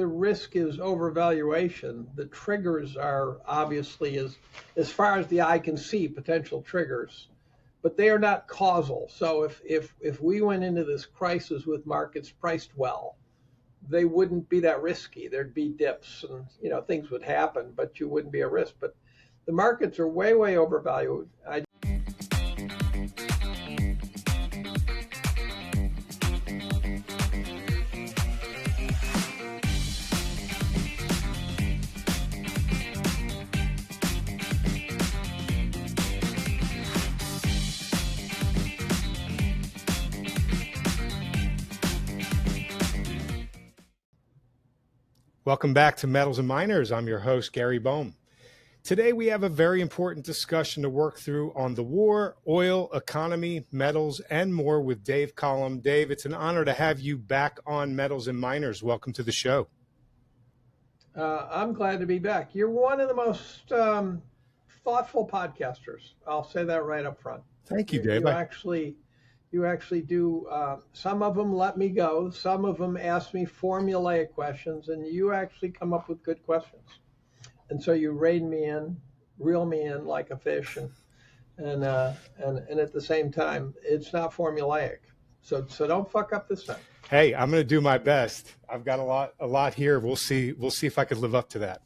The risk is overvaluation. The triggers are obviously, as far as the eye can see, potential triggers, but they are not causal. So if we went into this crisis with markets priced well, they wouldn't be that risky. There'd be dips and things would happen, but you wouldn't be at risk. But the markets are way, way overvalued. Welcome back to Metals and Miners. I'm your host, Gary Bohm. Today we have a very important discussion to work through on the war, oil, economy, metals, and more with Dave Collum. Dave, it's an honor to have you back on Metals and Miners. Welcome to the show. I'm glad to be back. You're one of the most thoughtful podcasters. I'll say that right up front. Thank you, Dave. You actually do. Some of them let me go. Some of them ask me formulaic questions, and you actually come up with good questions. And so you reel me in like a fish, and at the same time, it's not formulaic. So don't fuck up this time. Hey, I'm going to do my best. I've got a lot here. We'll see if I can live up to that.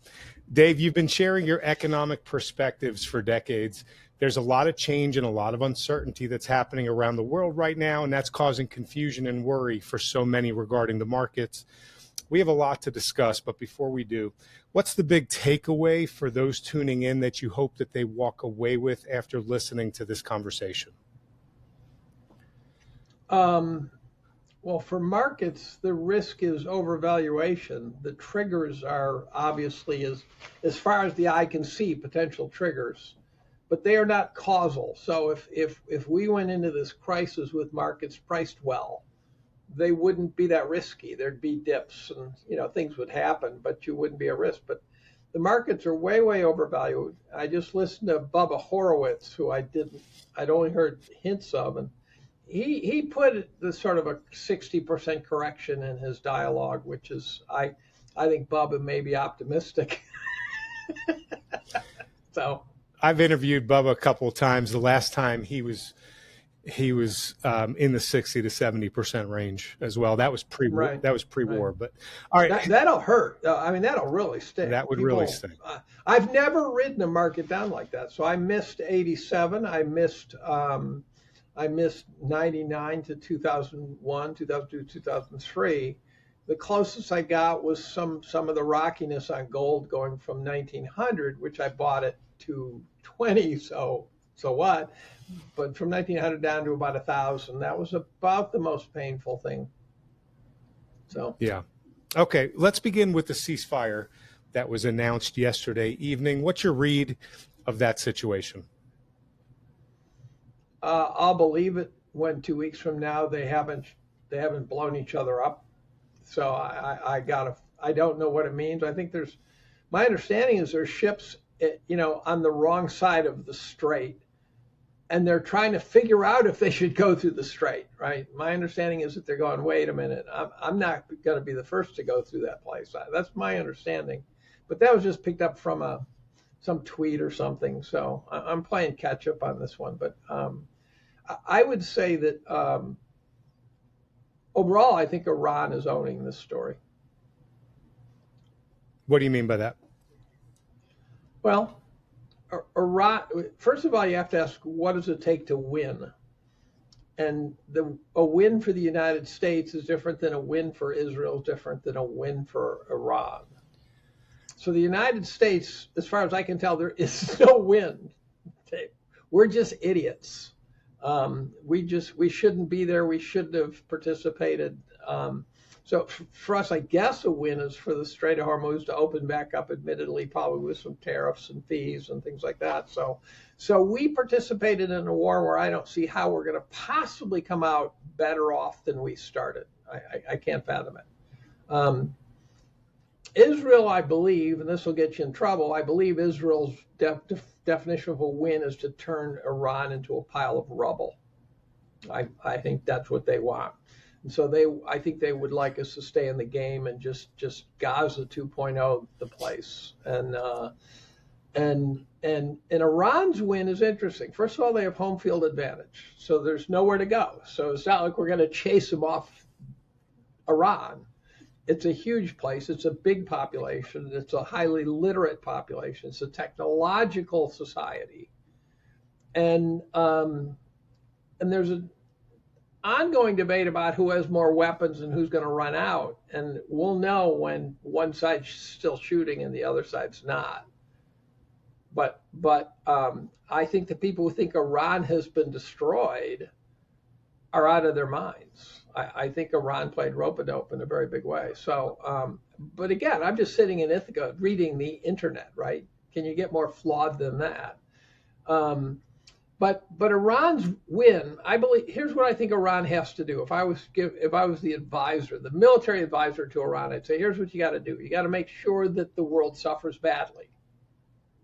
Dave, you've been sharing your economic perspectives for decades. There's a lot of change and a lot of uncertainty that's happening around the world right now, and that's causing confusion and worry for so many regarding the markets. We have a lot to discuss, but before we do, what's the big takeaway for those tuning in that you hope that they walk away with after listening to this conversation? Well, for markets, the risk is overvaluation. The triggers are obviously, as far as the eye can see, potential triggers, but they are not causal. So if we went into this crisis with markets priced well, they wouldn't be that risky. There'd be dips and things would happen, but you wouldn't be at risk. But the markets are way, way overvalued. I just listened to Bubba Horowitz, who I'd only heard hints of, and he put the sort of a 60% correction in his dialogue, which is I think Bubba may be optimistic. So I've interviewed Bubba a couple of times. The last time he was in the 60 to 70% range as well. That was pre-war. Right. That was pre-war. Right. But all right, that'll hurt. I mean, that'll really sting. That would really sting. I've never ridden a market down like that. So I missed 87. I missed 99 to 2001, 2002, 2003. The closest I got was some of the rockiness on gold going from 1900, which I bought at 220. So what? But from 1900 down to about 1,000, that was about the most painful thing. So yeah. Okay, let's begin with the ceasefire that was announced yesterday evening. What's your read of that situation? I'll believe it when 2 weeks from now they haven't blown each other up. So I don't know what it means. I think my understanding is there's ships, on the wrong side of the strait, and they're trying to figure out if they should go through the strait, right? My understanding is that they're going, wait a minute, I'm not going to be the first to go through that place. That's my understanding. But that was just picked up from some tweet or something. So I'm playing catch up on this one. But I would say that overall, I think Iran is owning this story. What do you mean by that? Well, Iran, first of all, you have to ask, what does it take to win? And a win for the United States is different than a win for Israel, different than a win for Iran. So the United States, as far as I can tell, there is no win. We're just idiots. We shouldn't be there. We shouldn't have participated. So for us, I guess a win is for the Strait of Hormuz to open back up, admittedly, probably with some tariffs and fees and things like that. So we participated in a war where I don't see how we're going to possibly come out better off than we started. I can't fathom it. Israel, I believe, and this will get you in trouble, I believe Israel's definition of a win is to turn Iran into a pile of rubble. I think that's what they want. And so I think they would like us to stay in the game and just Gaza 2.0 the place. And Iran's win is interesting. First of all, they have home field advantage, so there's nowhere to go. So it's not like we're going to chase them off Iran. It's a huge place. It's a big population. It's a highly literate population. It's a technological society, and there's an ongoing debate about who has more weapons and who's going to run out. And we'll know when one side's still shooting and the other side's not. But I think the people who think Iran has been destroyed are out of their minds. I think Iran played rope-a-dope in a very big way. So, but again, I'm just sitting in Ithaca reading the internet, right? Can you get more flawed than that? But Iran's win, I believe. Here's what I think Iran has to do. If I was the advisor, the military advisor to Iran, I'd say, here's what you got to do. You got to make sure that the world suffers badly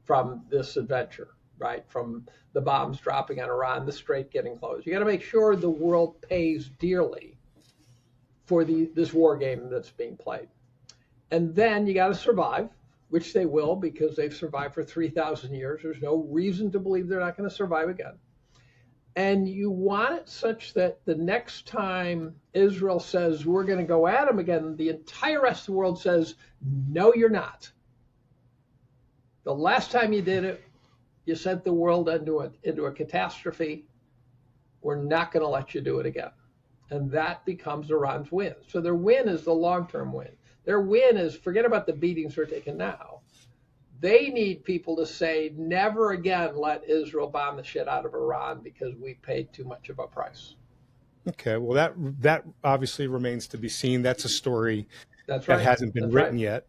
from this adventure, right? From the bombs dropping on Iran, the Strait getting closed. You got to make sure the world pays dearly for this war game that's being played. And then you got to survive, which they will, because they've survived for 3,000 years. There's no reason to believe they're not going to survive again. And you want it such that the next time Israel says, we're going to go at them again, the entire rest of the world says, no, you're not. The last time you did it, you sent the world into a catastrophe. We're not going to let you do it again. And that becomes Iran's win. So their win is the long-term win. Their win is, forget about the beatings they're taking now. They need people to say, never again let Israel bomb the shit out of Iran because we paid too much of a price. Okay, well, that obviously remains to be seen. That's a story that hasn't been written yet.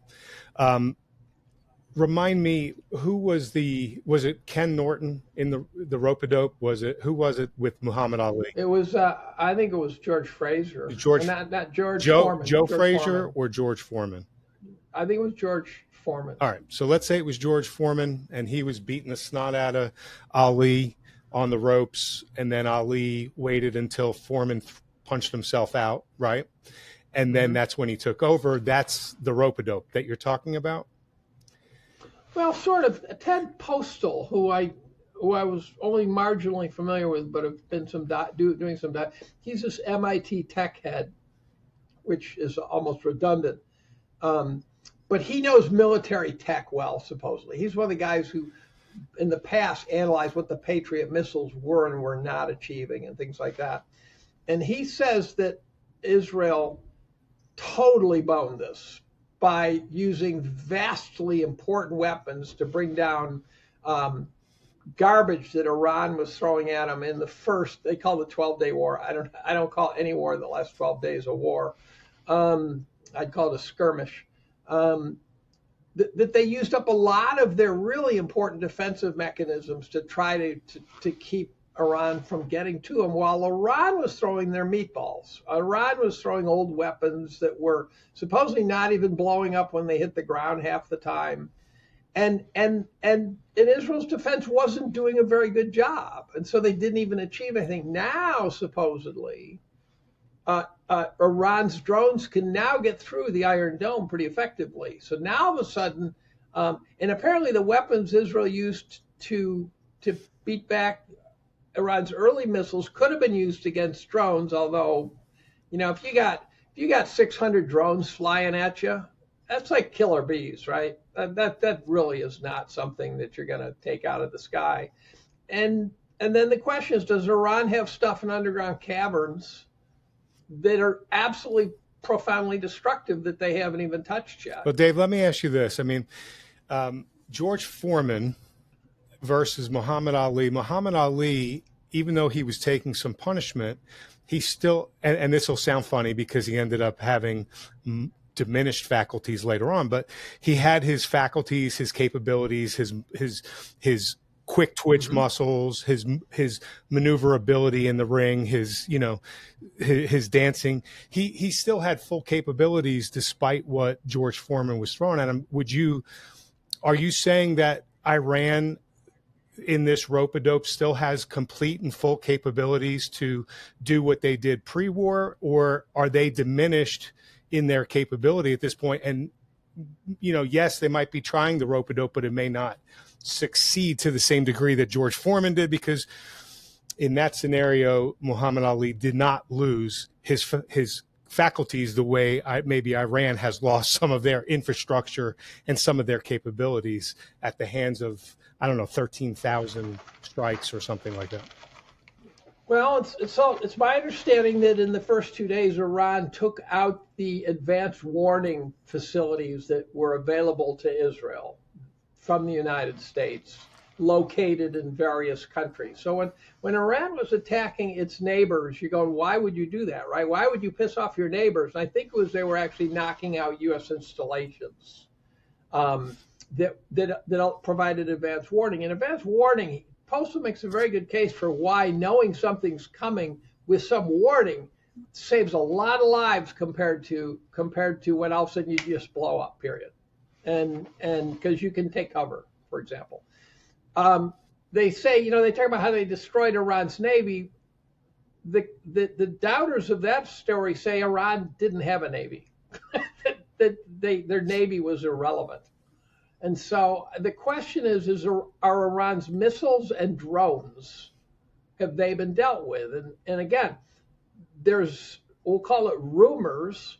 Remind me, who was it Ken Norton in the rope-a-dope? Who was it with Muhammad Ali? It was, I think it was George Fraser. Not George Foreman. Joe Fraser or George Foreman? I think it was George Foreman. All right, so let's say it was George Foreman, and he was beating the snot out of Ali on the ropes, and then Ali waited until Foreman punched himself out, right? And then that's when he took over. That's the rope-a-dope that you're talking about? Well, sort of. Ted Postal, who I was only marginally familiar with, but have been doing some. He's this MIT tech head, which is almost redundant. But he knows military tech well, supposedly. He's one of the guys who, in the past, analyzed what the Patriot missiles were and were not achieving and things like that. And he says that Israel totally boned this by using vastly important weapons to bring down garbage that Iran was throwing at them in the first, they call it the 12-day war. I don't call any war the last 12 days a war. I'd call it a skirmish. That they used up a lot of their really important defensive mechanisms to try to keep Iran from getting to them, while Iran was throwing their meatballs. Iran was throwing old weapons that were supposedly not even blowing up when they hit the ground half the time. And Israel's defense wasn't doing a very good job. And so they didn't even achieve anything. Now, supposedly, Iran's drones can now get through the Iron Dome pretty effectively. So now all of a sudden, and apparently the weapons Israel used to beat back Iran's early missiles could have been used against drones, although, if you got 600 drones flying at you, that's like killer bees, right? That really is not something that you're going to take out of the sky. And then the question is, does Iran have stuff in underground caverns that are absolutely profoundly destructive that they haven't even touched yet? Well, Dave, let me ask you this. I mean, George Foreman versus Muhammad Ali. Muhammad Ali, even though he was taking some punishment, he still, and this will sound funny because he ended up having diminished faculties later on, but he had his faculties, his capabilities, his quick twitch muscles, his maneuverability in the ring, his dancing. He still had full capabilities despite what George Foreman was throwing at him. Are you saying that Iran in this rope-a-dope still has complete and full capabilities to do what they did pre-war, or are they diminished in their capability at this point? And, yes, they might be trying the rope-a-dope, but it may not succeed to the same degree that George Foreman did, because in that scenario, Muhammad Ali did not lose his faculties the way maybe Iran has lost some of their infrastructure and some of their capabilities at the hands of, 13,000 strikes or something like that. Well, it's my understanding that in the first 2 days, Iran took out the advanced warning facilities that were available to Israel from the United States, located in various countries. So when Iran was attacking its neighbors, you're going, why would you do that, right? Why would you piss off your neighbors? And I think it was they were actually knocking out U.S. installations that provided advance warning. And advance warning, Postal makes a very good case for why knowing something's coming with some warning saves a lot of lives compared to when all of a sudden you just blow up, period. And because you can take cover, for example. They say, they talk about how they destroyed Iran's navy. The doubters of that story say Iran didn't have a navy, that their navy was irrelevant. And so the question is are Iran's missiles and drones, have they been dealt with? And again, there's, we'll call it rumors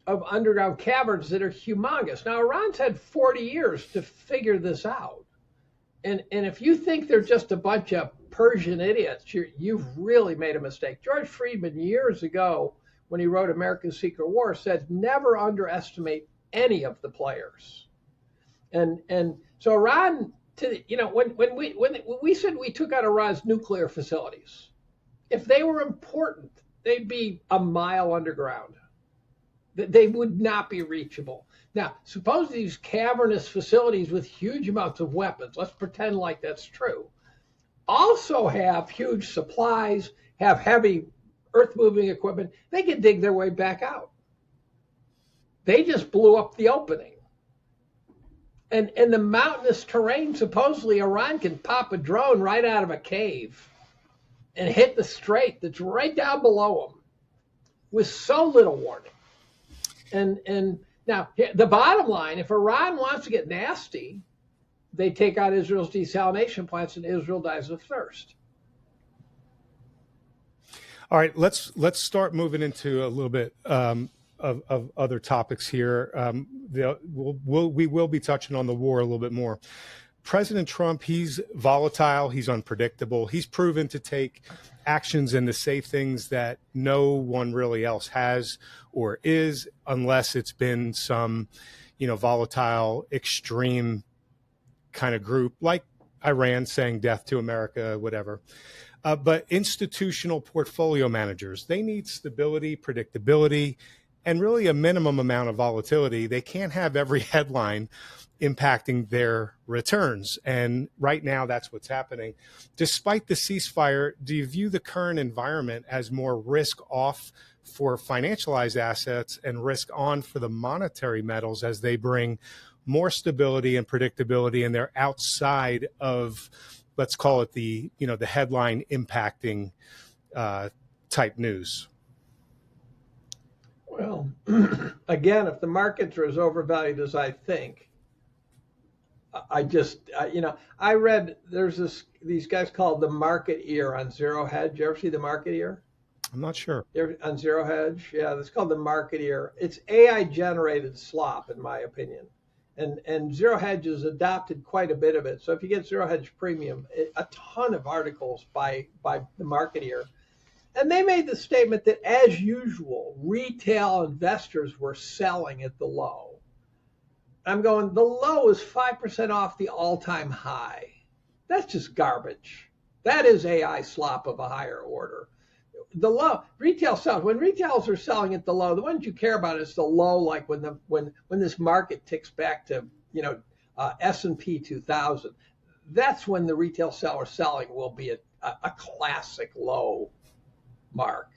of underground caverns that are humongous. Now, Iran's had 40 years to figure this out. And if you think they're just a bunch of Persian idiots, you've really made a mistake. George Friedman, years ago, when he wrote America's Secret War, said never underestimate any of the players. And so Iran, when we said we took out Iran's nuclear facilities, if they were important, they'd be a mile underground. They would not be reachable. Now, suppose these cavernous facilities with huge amounts of weapons, let's pretend like that's true, also have huge supplies, have heavy earth-moving equipment, they can dig their way back out. They just blew up the opening. And in the mountainous terrain, supposedly Iran can pop a drone right out of a cave and hit the strait that's right down below them with so little warning. And now, the bottom line, if Iran wants to get nasty, they take out Israel's desalination plants and Israel dies of thirst. All right, let's start moving into a little bit of other topics here. We will be touching on the war a little bit more. President Trump, he's volatile, he's unpredictable, he's proven to take actions and to say things that no one really else has or is, unless it's been some, volatile, extreme kind of group like Iran saying death to America, whatever. But institutional portfolio managers, they need stability, predictability, and really a minimum amount of volatility. They can't have every headline impacting their returns. And right now, that's what's happening. Despite the ceasefire, do you view the current environment as more risk off for financialized assets and risk on for the monetary metals as they bring more stability and predictability, and they're outside of, let's call it the headline impacting type news? Well, again, if the markets are as overvalued as I think, I read there's these guys called the market ear on Zero Hedge. You ever see the market ear? I'm not sure. On Zero Hedge? Yeah, it's called the market ear. It's AI generated slop, in my opinion. And Zero Hedge has adopted quite a bit of it. So if you get Zero Hedge Premium, a ton of articles by the market ear. And they made the statement that, as usual, retail investors were selling at the low. I'm going, the low is 5% off the all-time high. That's just garbage. That is AI slop of a higher order. The low, retail sells. When retailers are selling at the low, the ones you care about is the low, like when this market ticks back to S&P 2000. That's when the retail seller selling will be a classic low mark.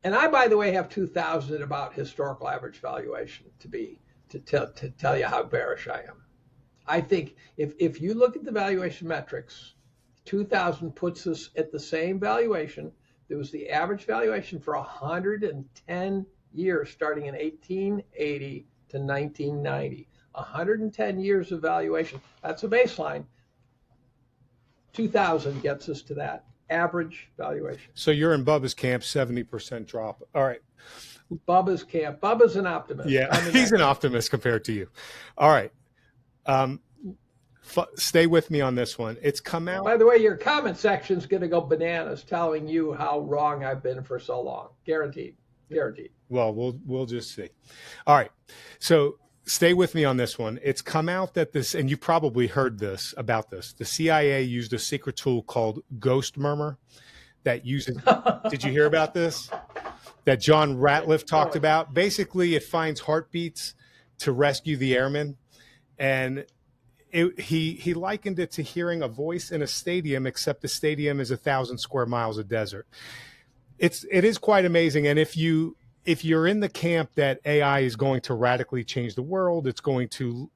And I, by the way, have 2000 at about historical average valuation to tell you how bearish I am. I think if you look at the valuation metrics, 2000 puts us at the same valuation. There was the average valuation for 110 years, starting in 1880 to 1990. 110 years of valuation. That's a baseline. 2000 gets us to that average valuation. So you're in Bubba's camp, 70% drop. All right. Bubba's camp. Bubba's an optimist. Yeah, he's an optimist compared to you. All right. Stay with me on this one. It's come out. By the way, your comment section is going to go bananas telling you how wrong I've been for so long. Guaranteed. Guaranteed. Well, we'll just see. All right. So stay with me on this one. It's come out that this, and you probably heard this about this. The CIA used a secret tool called Ghost Murmur that uses. Did you hear about this? That John Ratliff talked about. Basically, it finds heartbeats to rescue the airmen, and he likened it to hearing a voice in a stadium, except the stadium is 1,000 square miles of desert. It is quite amazing, and if you're in the camp that AI is going to radically change the world, it's going to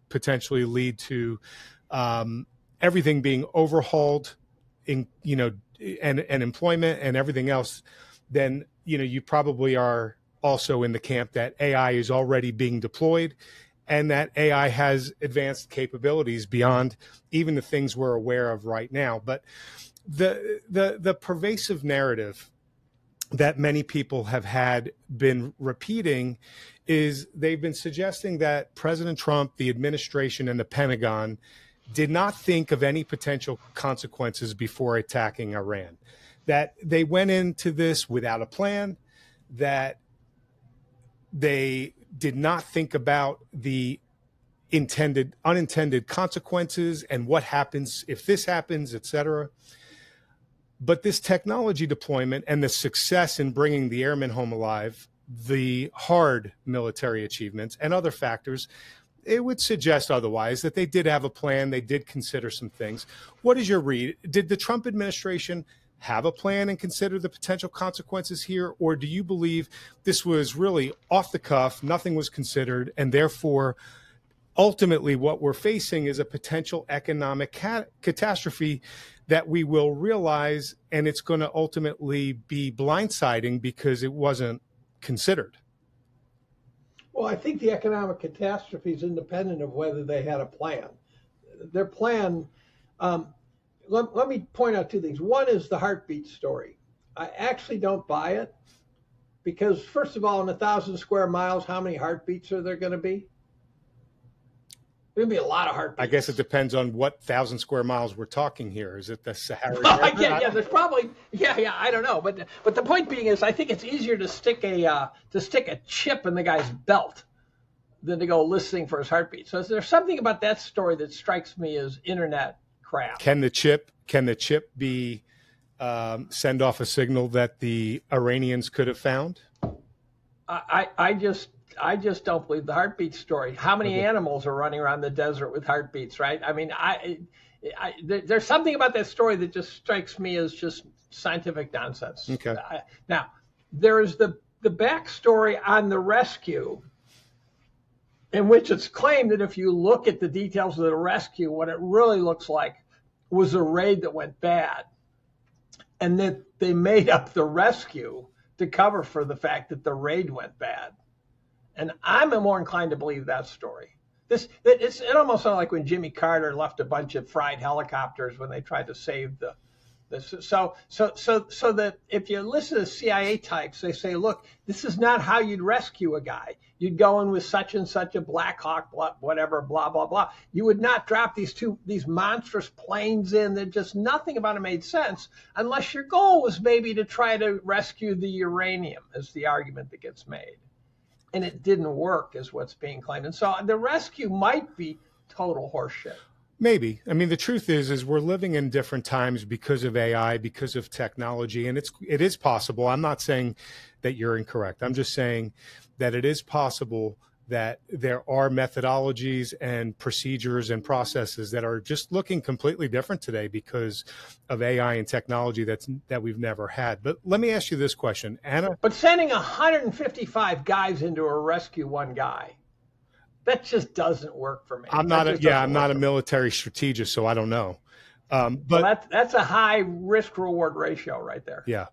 potentially lead to everything being overhauled, and employment and everything else, then you probably are also in the camp that AI is already being deployed, and that AI has advanced capabilities beyond even the things we're aware of right now. But the pervasive narrative that many people have been repeating is they've been suggesting that President Trump, the administration, and the Pentagon did not think of any potential consequences before attacking Iran, that they went into this without a plan, that they did not think about the unintended consequences and what happens if this happens, et cetera. But this technology deployment and the success in bringing the airmen home alive, the hard military achievements and other factors, it would suggest otherwise, that they did have a plan. They did consider some things. What is your read? Did the Trump administration have a plan and consider the potential consequences here? Or do you believe this was really off the cuff, nothing was considered, and therefore ultimately what we're facing is a potential economic catastrophe that we will realize, and it's going to ultimately be blindsiding because it wasn't considered? Well, I think the economic catastrophe is independent of whether they had a plan. Their plan, let me point out two things. One is the heartbeat story. I actually don't buy it because, first of all, in 1,000 square miles, how many heartbeats are there going to be? There'd be a lot of heartbeats. I guess it depends on what 1,000 square miles we're talking here. Is it the Sahara? Yeah, there's probably, I don't know, but the point being is, I think it's easier to stick a chip in the guy's belt than to go listening for his heartbeat. So there's something about that story that strikes me as internet crap. Can the chip be send off a signal that the Iranians could have found? I just don't believe the heartbeat story. How many animals are running around the desert with heartbeats, right? I mean, there's something about that story that just strikes me as just scientific nonsense. Okay. Now, there's the backstory on the rescue, in which it's claimed that if you look at the details of the rescue, what it really looks like was a raid that went bad, and that they made up the rescue to cover for the fact that the raid went bad. And I'm more inclined to believe that story. It almost sounded like when Jimmy Carter left a bunch of fried helicopters when they tried to save so that if you listen to CIA types, they say, look, this is not how you'd rescue a guy. You'd go in with such and such a Black Hawk, whatever, blah, blah, blah. You would not drop these monstrous planes in. That just nothing about it made sense unless your goal was maybe to try to rescue the uranium, is the argument that gets made. And it didn't work, is what's being claimed. And so the rescue might be total horseshit. Maybe. I mean, the truth is we're living in different times because of AI, because of technology, and it is possible. I'm not saying that you're incorrect. I'm just saying that it is possible that there are methodologies and procedures and processes that are just looking completely different today because of AI and technology that we've never had. But let me ask you this question, Anna. But sending 155 guys into a rescue one guy, That just doesn't work for me. I'm not a military strategist, so I don't know. But well, that's a high risk reward ratio right there. Yeah.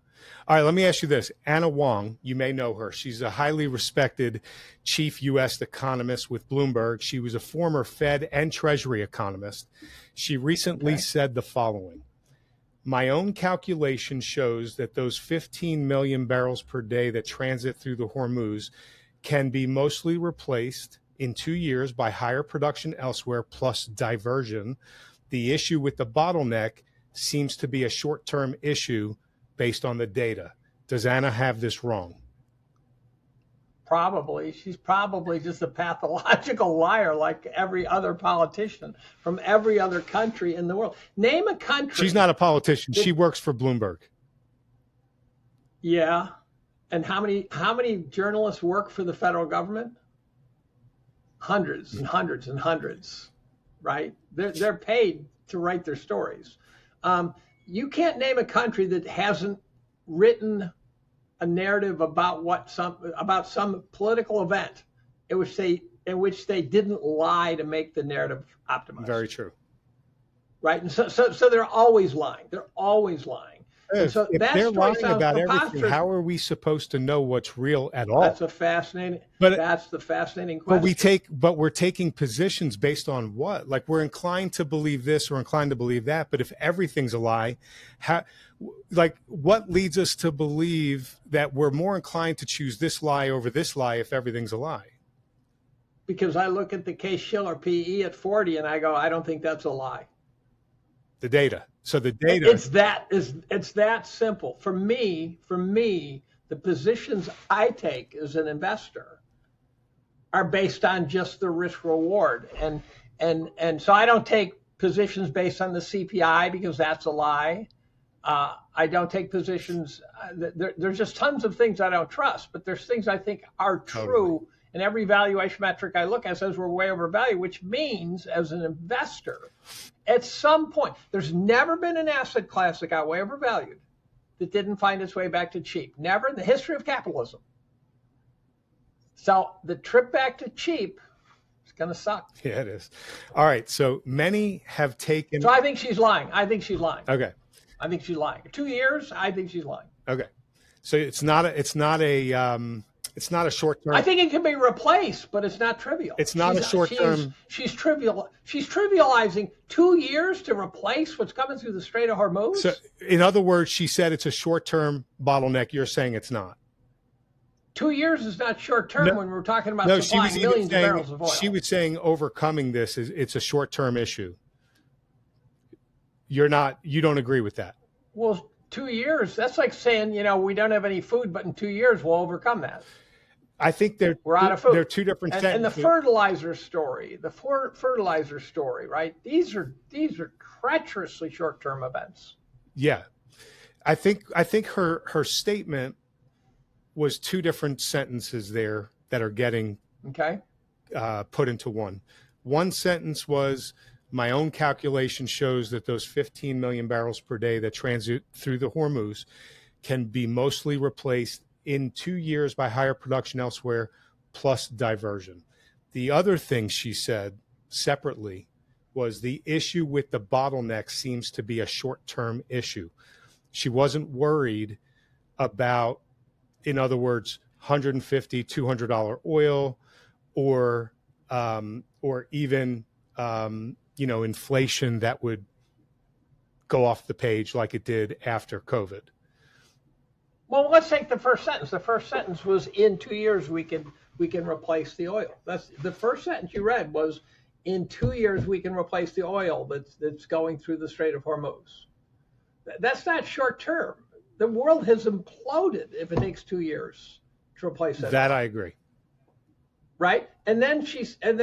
All right, let me ask you this. Anna Wong, you may know her. She's a highly respected chief U.S. economist with Bloomberg. She was a former Fed and Treasury economist. She recently said the following: my own calculation shows that those 15 million barrels per day that transit through the Hormuz can be mostly replaced in 2 years by higher production elsewhere plus diversion. The issue with the bottleneck seems to be a short-term issue based on the data. Does Anna have this wrong? Probably. She's probably just a pathological liar like every other politician from every other country in the world. Name a country. She's not a politician. She works for Bloomberg. Yeah. And how many journalists work for the federal government? Hundreds and hundreds and hundreds, right? They're paid to write their stories. You can't name a country that hasn't written a narrative about some political event in which they didn't lie to make the narrative optimized. Very true. Right, and so they're always lying. They're always lying. If they're lying about everything, how are we supposed to know what's real at all? That's the fascinating question. But we're taking positions based on what? Like, we're inclined to believe this or inclined to believe that. But if everything's a lie, what leads us to believe that we're more inclined to choose this lie over this lie if everything's a lie? Because I look at the Case-Shiller PE at 40 and I go, I don't think that's a lie. The data. So the data. It's that simple. For me, the positions I take as an investor are based on just the risk reward. And so I don't take positions based on the CPI because that's a lie. I don't take positions. There's just tons of things I don't trust, but there's things I think are true. Totally. And every valuation metric I look at says we're way overvalued, which means as an investor, at some point, there's never been an asset class that got way overvalued that didn't find its way back to cheap. Never in the history of capitalism. So the trip back to cheap is going to suck. Yeah, it is. All right. So many have taken. So I think she's lying. Okay. I think she's lying. 2 years, I think she's lying. Okay. So it's not a short term. I think it can be replaced, but it's not trivial. It's not a short term. She's trivializing 2 years to replace what's coming through the Strait of Hormuz. So, in other words, she said it's a short term bottleneck. You're saying it's not. 2 years is not short term when we're talking about supplying millions of barrels of oil. She was saying overcoming this it's a short term issue. You don't agree with that. Well, 2 years, that's like saying, we don't have any food, but in 2 years we'll overcome that. I think we're out of food. They're two different things. And the fertilizer story, right? These are treacherously short-term events. Yeah. I think her statement was two different sentences there that are getting put into one. One sentence was, my own calculation shows that those 15 million barrels per day that transit through the Hormuz can be mostly replaced in 2 years by higher production elsewhere plus diversion. The other thing she said separately was the issue with the bottleneck seems to be a short-term issue. She wasn't worried about, in other words, $150, $200 oil or even inflation that would go off the page like it did after COVID. Well, let's take the first sentence. The first sentence was, in 2 years we can replace the oil. That's the first sentence you read was, in 2 years we can replace the oil that's going through the Strait of Hormuz. That's not short term. The world has imploded if it takes 2 years to replace that. That I agree. Right? And then she's talking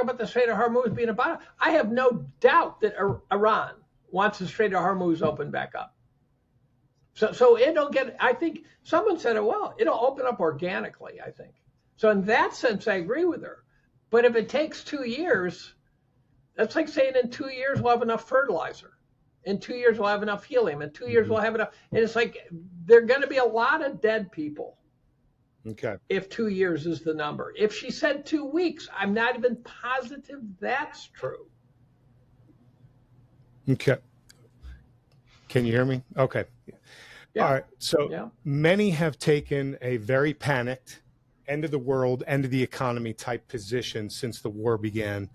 about the Strait of Hormuz being a bottom. I have no doubt that Iran wants the Strait of Hormuz open back up. So it'll get, I think someone said it'll open up organically, I think. So in that sense, I agree with her. But if it takes 2 years, that's like saying in 2 years we'll have enough fertilizer. In 2 years we'll have enough helium. In 2 years we'll have enough. And it's like there are going to be a lot of dead people Okay. if 2 years is the number. If she said 2 weeks, I'm not even positive that's true. Okay. Can you hear me? Okay. Yeah. All right. So Yeah. many have taken a very panicked end of the world, end of the economy type position since the war began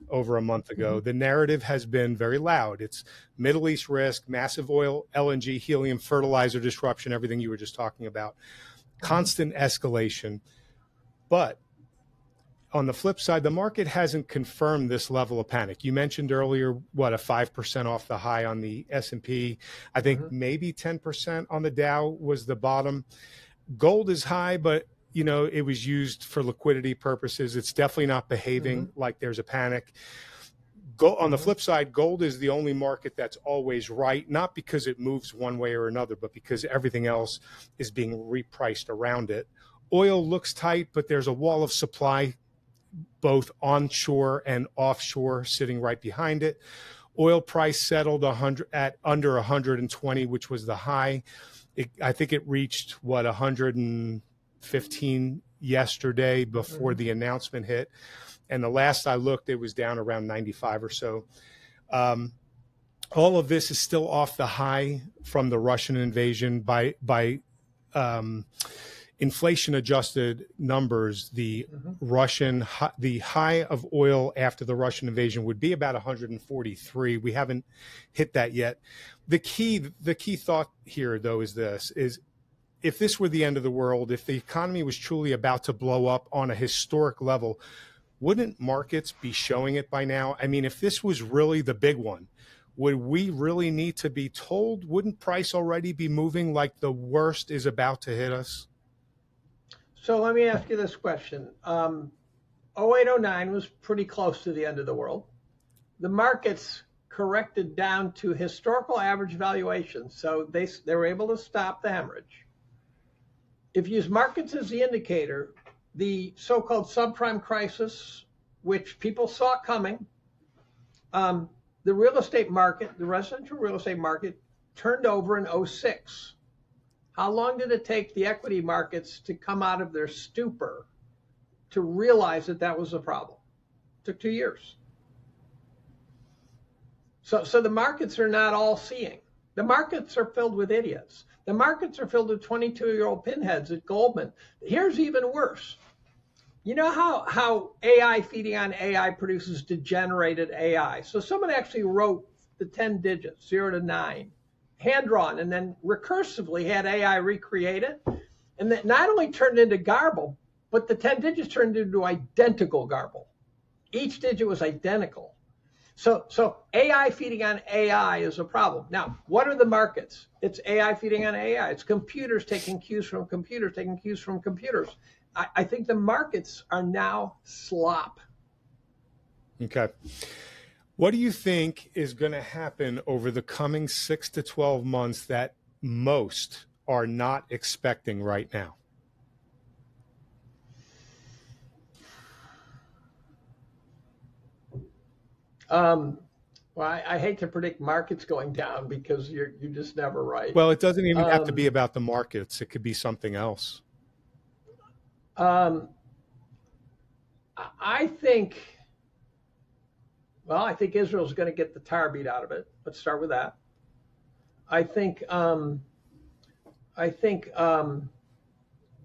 over a month ago. The narrative has been very loud. It's Middle East risk, massive oil, LNG, helium, fertilizer disruption, everything you were just talking about, constant escalation. But on the flip side, the market hasn't confirmed this level of panic. You mentioned earlier, what, a 5% off the high on the S&P. I think maybe 10% on the Dow was the bottom. Gold is high, but you know, it was used for liquidity purposes. It's definitely not behaving like there's a panic. On the flip side, gold is the only market that's always right, not because it moves one way or another, but because everything else is being repriced around it. Oil looks tight, but there's a wall of supply, both onshore and offshore, sitting right behind it. Oil price settled at under 120, which was the high. I think it reached, what, 115 yesterday before the announcement hit. And the last I looked, it was down around 95 or so. All of this is still off the high from the Russian invasion. By inflation-adjusted numbers, the the high of oil after the Russian invasion would be about 143. We haven't hit that yet. The key thought here, though, is this: if this were the end of the world, if the economy was truly about to blow up on a historic level, wouldn't markets be showing it by now? I mean, if this was really the big one, would we really need to be told? Wouldn't price already be moving like the worst is about to hit us? So let me ask you this question. 0809 was pretty close to the end of the world. The markets corrected down to historical average valuations, so they were able to stop the hemorrhage. If you use markets as the indicator, the so-called subprime crisis, which people saw coming, the real estate market, the residential real estate market, turned over in 06. How long did it take the equity markets to come out of their stupor to realize that that was a problem? It took 2 years. So the markets are not all seeing. The markets are filled with idiots. The markets are filled with 22-year-old pinheads at Goldman. Here's even worse. You know how AI feeding on AI produces degenerated AI? So someone actually wrote the 10 digits, 0 to 9, hand-drawn, and then recursively had AI recreate it. And that not only turned into garble, but the 10 digits turned into identical garble. Each digit was identical. So AI feeding on AI is a problem. Now, what are the markets? It's AI feeding on AI. It's computers taking cues from computers, taking cues from computers. I think the markets are now slop. Okay. What do you think is going to happen over the coming 6 to 12 months that most are not expecting right now? Well, I hate to predict markets going down because you're just never right. Well, it doesn't even have to be about the markets. It could be something else. I think Israel's going to get the tar beat out of it. Let's start with that. I think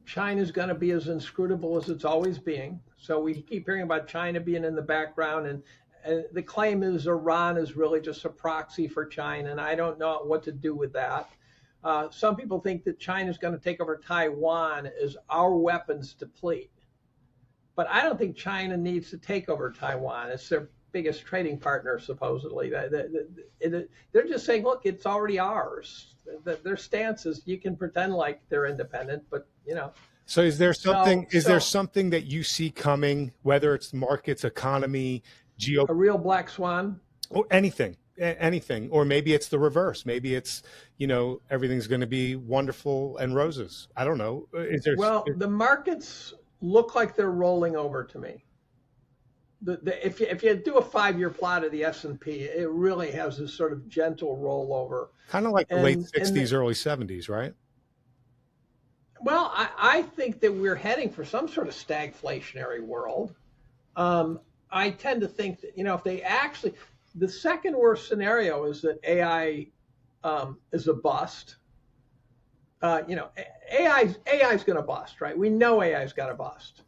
China's going to be as inscrutable as it's always being. So we keep hearing about China being in the background, and the claim is Iran is really just a proxy for China, and I don't know what to do with that. Some people think that China's going to take over Taiwan as our weapons deplete. But I don't think China needs to take over Taiwan. It's their biggest trading partner, supposedly. They're just saying, look, it's already ours. Their stance is you can pretend like they're independent, but, you know. So is there something there something that you see coming, whether it's markets, economy, a real black swan? Or anything, or maybe it's the reverse. Maybe it's, you know, everything's going to be wonderful and roses. I don't know. The markets look like they're rolling over to me. If you do a 5-year plot of the S&P, it really has this sort of gentle rollover. Kind of like the late 60s, early 70s, right? Well, I think that we're heading for some sort of stagflationary world. I tend to think that, if they actually, the second worst scenario is that AI is a bust. AI's going to bust, right? We know AI's got to bust.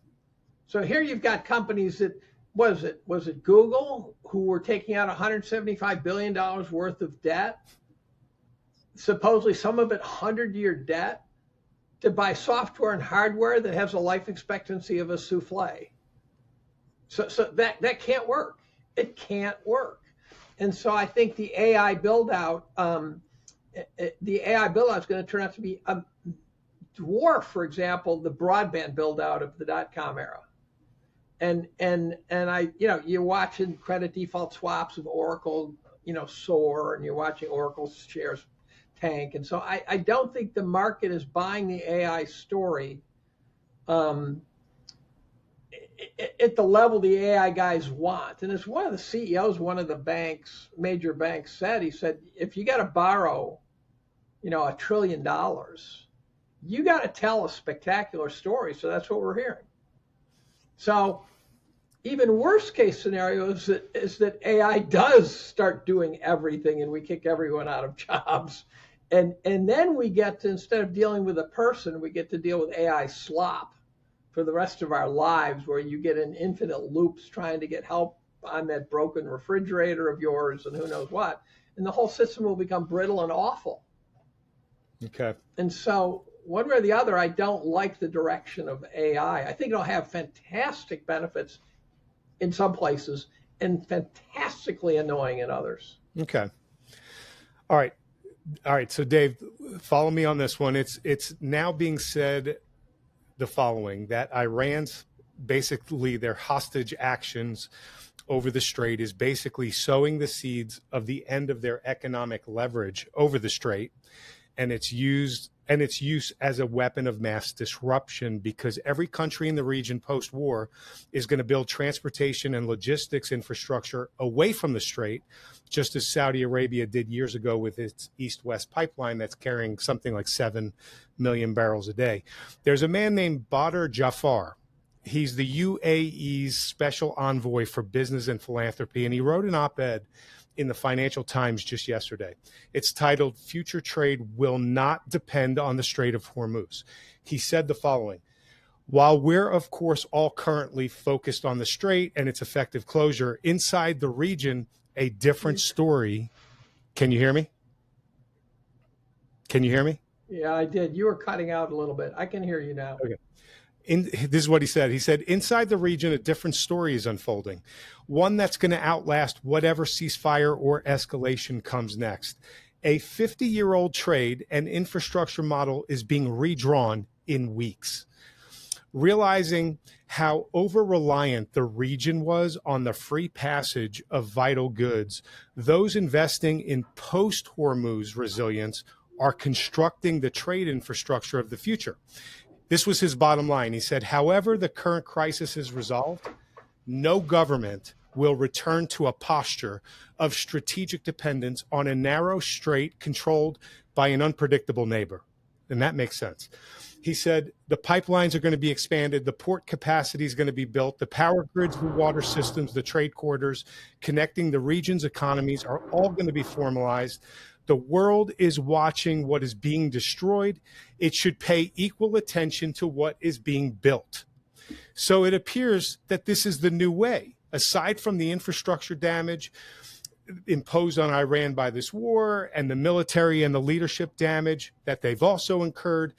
So here you've got companies that, was it Google, who were taking out $175 billion worth of debt, supposedly some of it 100-year debt, to buy software and hardware that has a life expectancy of a souffle. So that can't work. It can't work. And so I think the AI build out is going to turn out to be a dwarf, for example, the broadband build out of the .com era. And you're watching credit default swaps of Oracle, soar, and you're watching Oracle's shares tank. And so I don't think the market is buying the AI story at the level the AI guys want. And as one of the CEOs, one of the major banks said, he said, if you got to borrow, $1 trillion, you got to tell a spectacular story. So that's what we're hearing. So even worst case scenario is that AI does start doing everything and we kick everyone out of jobs. And then we get to, instead of dealing with a person, we get to deal with AI slop for the rest of our lives, where you get in infinite loops trying to get help on that broken refrigerator of yours and who knows what. And the whole system will become brittle and awful. Okay. And so one way or the other, I don't like the direction of AI. I think it'll have fantastic benefits in some places and fantastically annoying in others. Okay. All right. So Dave, follow me on this one. It's now being said the following, that Iran's basically their hostage actions over the Strait is basically sowing the seeds of the end of their economic leverage over the Strait, and its use as a weapon of mass disruption, because every country in the region post-war is going to build transportation and logistics infrastructure away from the Strait, just as Saudi Arabia did years ago with its east-west pipeline that's carrying something like 7 million barrels a day. There's a man named Badr Jafar. He's the UAE's special envoy for business and philanthropy, and he wrote an op-ed in the Financial Times just yesterday. It's titled, "Future Trade Will Not Depend on the Strait of Hormuz." He said the following: while we're, of course, all currently focused on the Strait and its effective closure, inside the region, a different story. Can you hear me? Can you hear me? Yeah, I did. You were cutting out a little bit. I can hear you now. Okay. This is what he said. He said, inside the region, a different story is unfolding, one that's going to outlast whatever ceasefire or escalation comes next. A 50-year-old trade and infrastructure model is being redrawn in weeks. Realizing how over-reliant the region was on the free passage of vital goods, those investing in post-Hormuz resilience are constructing the trade infrastructure of the future. This was his bottom line. He said, however the current crisis is resolved, no government will return to a posture of strategic dependence on a narrow strait controlled by an unpredictable neighbor. And that makes sense. He said, the pipelines are going to be expanded, the port capacity is going to be built, the power grids, the water systems, the trade corridors connecting the region's economies are all going to be formalized. The world is watching what is being destroyed. It should pay equal attention to what is being built. So it appears that this is the new way. Aside from the infrastructure damage imposed on Iran by this war and the military and the leadership damage that they've also incurred,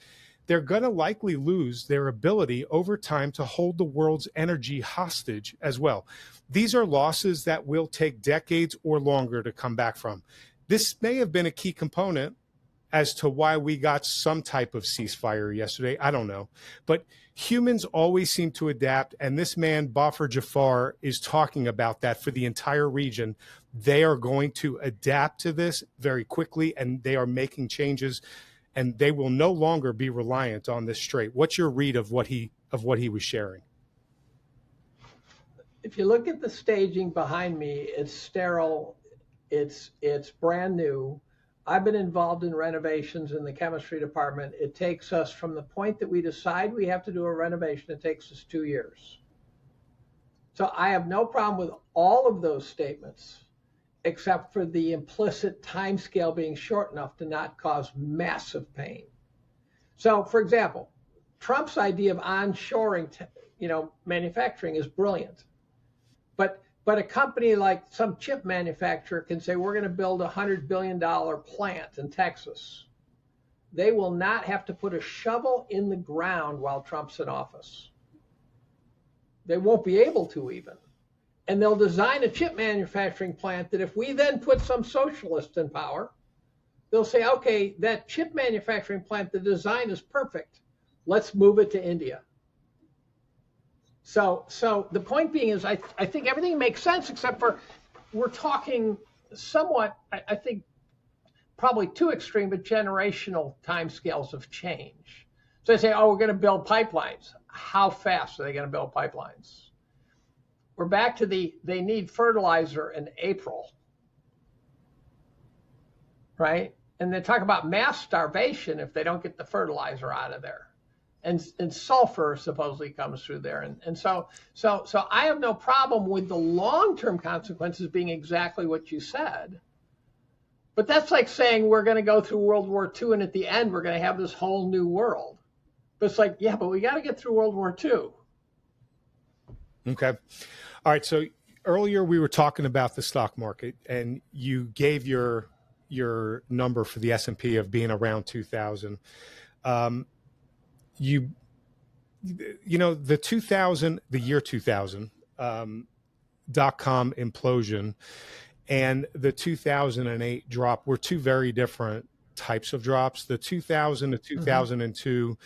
they're going to likely lose their ability over time to hold the world's energy hostage as well. These are losses that will take decades or longer to come back from. This may have been a key component as to why we got some type of ceasefire yesterday. I don't know. But humans always seem to adapt. And this man, Badr Jafar, is talking about that for the entire region. They are going to adapt to this very quickly, and they are making changes, and they will no longer be reliant on this strait. What's your read of what he was sharing? If you look at the staging behind me, it's sterile. It's brand new. I've been involved in renovations in the chemistry department. It takes us from the point that we decide we have to do a renovation, it takes us 2 years. So I have no problem with all of those statements, except for the implicit time scale being short enough to not cause massive pain. So, for example, Trump's idea of onshoring, manufacturing is brilliant. But a company like some chip manufacturer can say, we're going to build a $100 billion plant in Texas. They will not have to put a shovel in the ground while Trump's in office. They won't be able to even. And they'll design a chip manufacturing plant that if we then put some socialist in power, they'll say, okay, that chip manufacturing plant, the design is perfect. Let's move it to India. So the point being is I think everything makes sense except for we're talking somewhat, I think, probably too extreme, but generational timescales of change. So they say, oh, we're going to build pipelines. How fast are they going to build pipelines? We're back to they need fertilizer in April, right? And they talk about mass starvation if they don't get the fertilizer out of there. And sulfur supposedly comes through there. And so I have no problem with the long-term consequences being exactly what you said. But that's like saying we're going to go through World War II and at the end we're going to have this whole new world. But it's like, yeah, but we got to get through World War II. Okay. All right. So earlier we were talking about the stock market and you gave your number for the S&P of being around 2000. The year 2000, .com implosion and the 2008 drop were two very different types of drops. The 2000 to 2002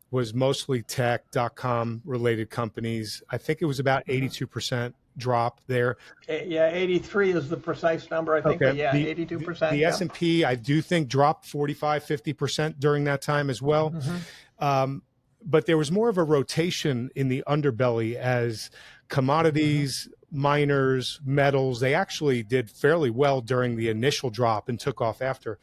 was mostly tech, .com related companies. I think it was about 82% drop there. Yeah, 83 is the precise number, I think. Okay. Yeah, 82%. The S&P, I do think, dropped 45, 50% during that time as well. But there was more of a rotation in the underbelly as commodities, miners, metals, they actually did fairly well during the initial drop and took off after.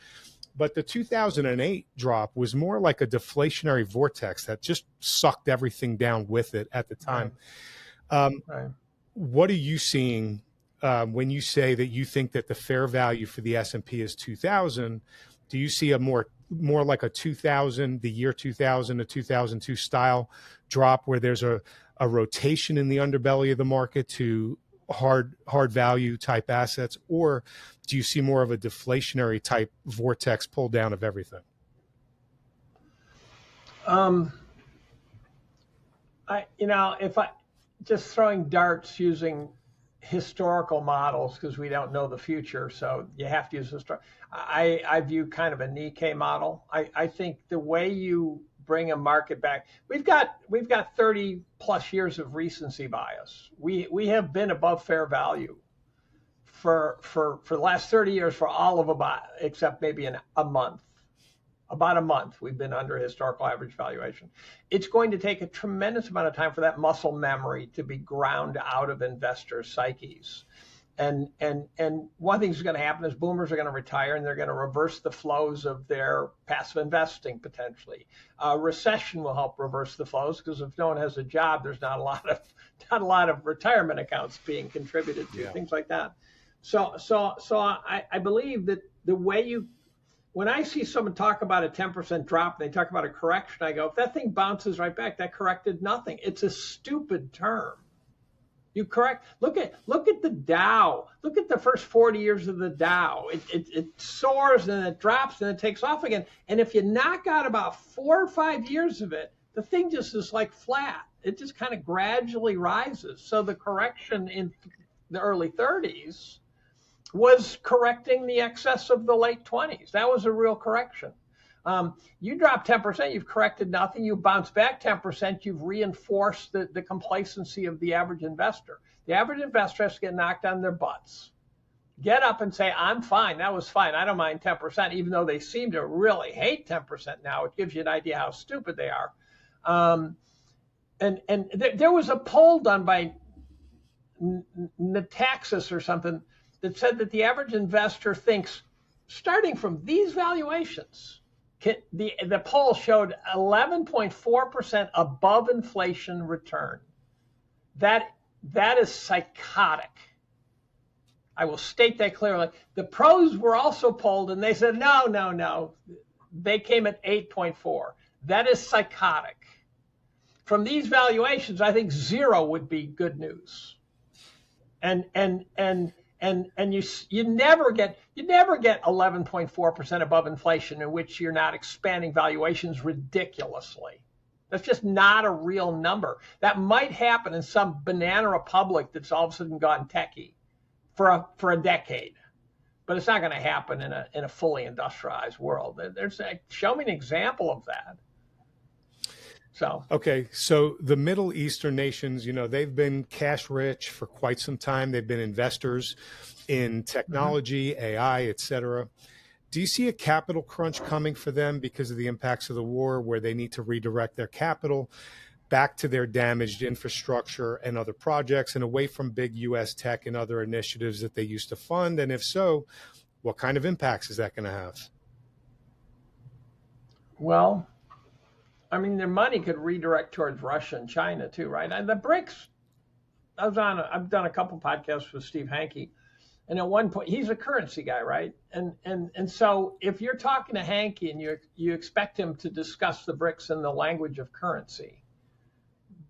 But the 2008 drop was more like a deflationary vortex that just sucked everything down with it at the time. Right. What are you seeing when you say that you think that the fair value for the S&P is 2000? Do you see a more like a 2000, the year 2000 to 2002 style drop where there's a rotation in the underbelly of the market to hard value type assets, or do you see more of a deflationary type vortex pull down of everything? If I just throwing darts using historical models because we don't know the future, so you have to use historical. I view kind of a Nikkei model. I think the way you bring a market back, we've got 30 plus years of recency bias. We have been above fair value for the last 30 years for all of about, except maybe a month. About a month, we've been under historical average valuation. It's going to take a tremendous amount of time for that muscle memory to be ground out of investors' psyches. And one thing that's going to happen is boomers are going to retire and they're going to reverse the flows of their passive investing potentially. Recession will help reverse the flows because if no one has a job, there's not a lot of retirement accounts being contributed to, things like that. So I believe that the way when I see someone talk about a 10% drop, and they talk about a correction, I go, if that thing bounces right back, that corrected nothing. It's a stupid term. You correct. Look at the Dow. Look at the first 40 years of the Dow. It soars and it drops and it takes off again. And if you knock out about 4 or 5 years of it, the thing just is like flat. It just kind of gradually rises. So the correction in the early 30s was correcting the excess of the late 20s. That was a real correction. You drop 10%, you've corrected nothing. You bounce back 10%, you've reinforced the complacency of the average investor. The average investor has to get knocked on their butts. Get up and say, I'm fine, that was fine, I don't mind 10%, even though they seem to really hate 10% now. It gives you an idea how stupid they are. There was a poll done by Mnt&x or something that said that the average investor thinks starting from these valuations, the poll showed 11.4% above inflation return. That is psychotic. I will state that clearly. The pros were also polled, and they said, no. They came at 8.4. That is psychotic. From these valuations, I think 0 would be good news. And you never get 11.4% above inflation in which you're not expanding valuations ridiculously. That's just not a real number. That might happen in some banana republic that's all of a sudden gone techie for a decade, but it's not going to happen in a fully industrialized world. Show me an example of that. So okay, so the Middle Eastern nations, they've been cash rich for quite some time. They've been investors in technology, AI, et cetera. Do you see a capital crunch coming for them because of the impacts of the war, where they need to redirect their capital back to their damaged infrastructure and other projects and away from big U.S. tech and other initiatives that they used to fund? And if so, what kind of impacts is that going to have? Well, I mean, their money could redirect towards Russia and China too, right? And the BRICS, I've done a couple podcasts with Steve Hanke, and at one point, he's a currency guy, right? And so if you're talking to Hanke and you expect him to discuss the BRICS in the language of currency,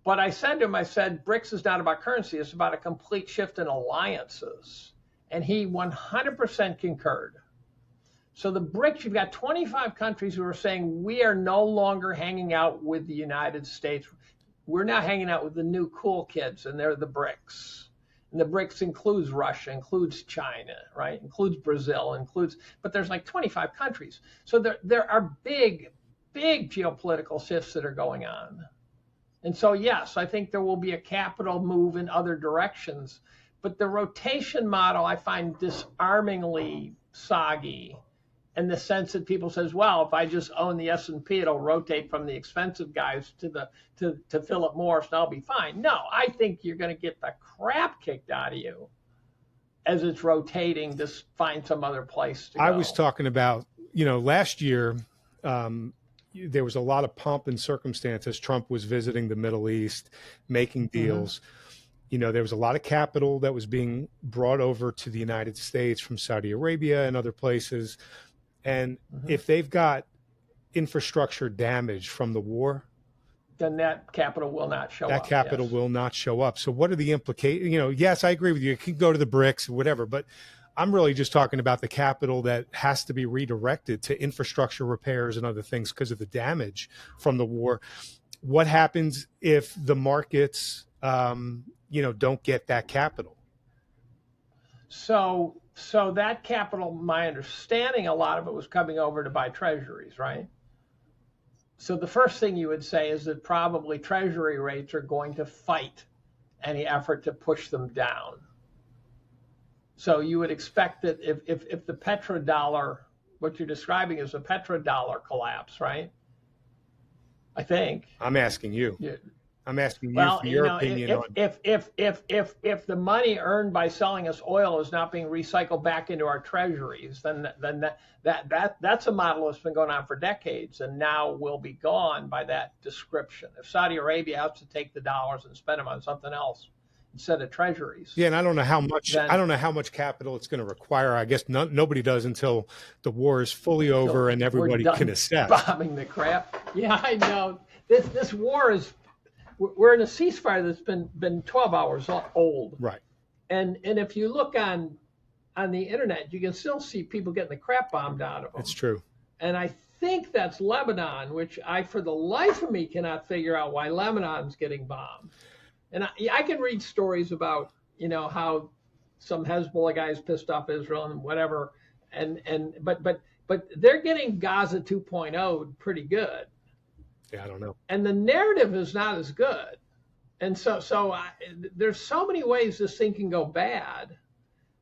but I said to him, BRICS is not about currency, it's about a complete shift in alliances. And he 100% concurred. So the BRICS, you've got 25 countries who are saying, we are no longer hanging out with the United States. We're now hanging out with the new cool kids, and they're the BRICS. And the BRICS includes Russia, includes China, right? Includes Brazil, but there's like 25 countries. So there are big geopolitical shifts that are going on. And so, yes, I think there will be a capital move in other directions, but the rotation model I find disarmingly soggy, in the sense that people says, well, if I just own the S&P, it'll rotate from the expensive guys to Philip Morris and I'll be fine. No, I think you're going to get the crap kicked out of you as it's rotating to find some other place to go. I was talking about, last year, there was a lot of pomp and circumstance as Trump was visiting the Middle East, making deals. There was a lot of capital that was being brought over to the United States from Saudi Arabia and other places. And if they've got infrastructure damage from the war, then that capital will not show up. That capital will not show up. So what are the implications? Yes, I agree with you. It can go to the BRICS or whatever, but I'm really just talking about the capital that has to be redirected to infrastructure repairs and other things because of the damage from the war. What happens if the markets, don't get that capital? So that capital, my understanding, a lot of it was coming over to buy treasuries, right? So the first thing you would say is that probably treasury rates are going to fight any effort to push them down. So you would expect that if the petrodollar, what you're describing is a petrodollar collapse, right? I think. I'm asking you. Yeah. I'm asking you for your opinion on. If the money earned by selling us oil is not being recycled back into our treasuries, then that's a model that's been going on for decades and now will be gone by that description. If Saudi Arabia has to take the dollars and spend them on something else instead of treasuries. Yeah, and I don't know how much capital it's going to require. I guess nobody does until the war is fully over and everybody can assess. Bombing the crap. Yeah, I know. This war is. We're in a ceasefire that's been 12 hours old. Right. And if you look on the internet, you can still see people getting the crap bombed out of them. It's true. And I think that's Lebanon, which I, for the life of me, cannot figure out why Lebanon's getting bombed. And I can read stories about, how some Hezbollah guys pissed off Israel and whatever. But they're getting Gaza 2.0 pretty good. Yeah, I don't know. And the narrative is not as good. And so there's so many ways this thing can go bad.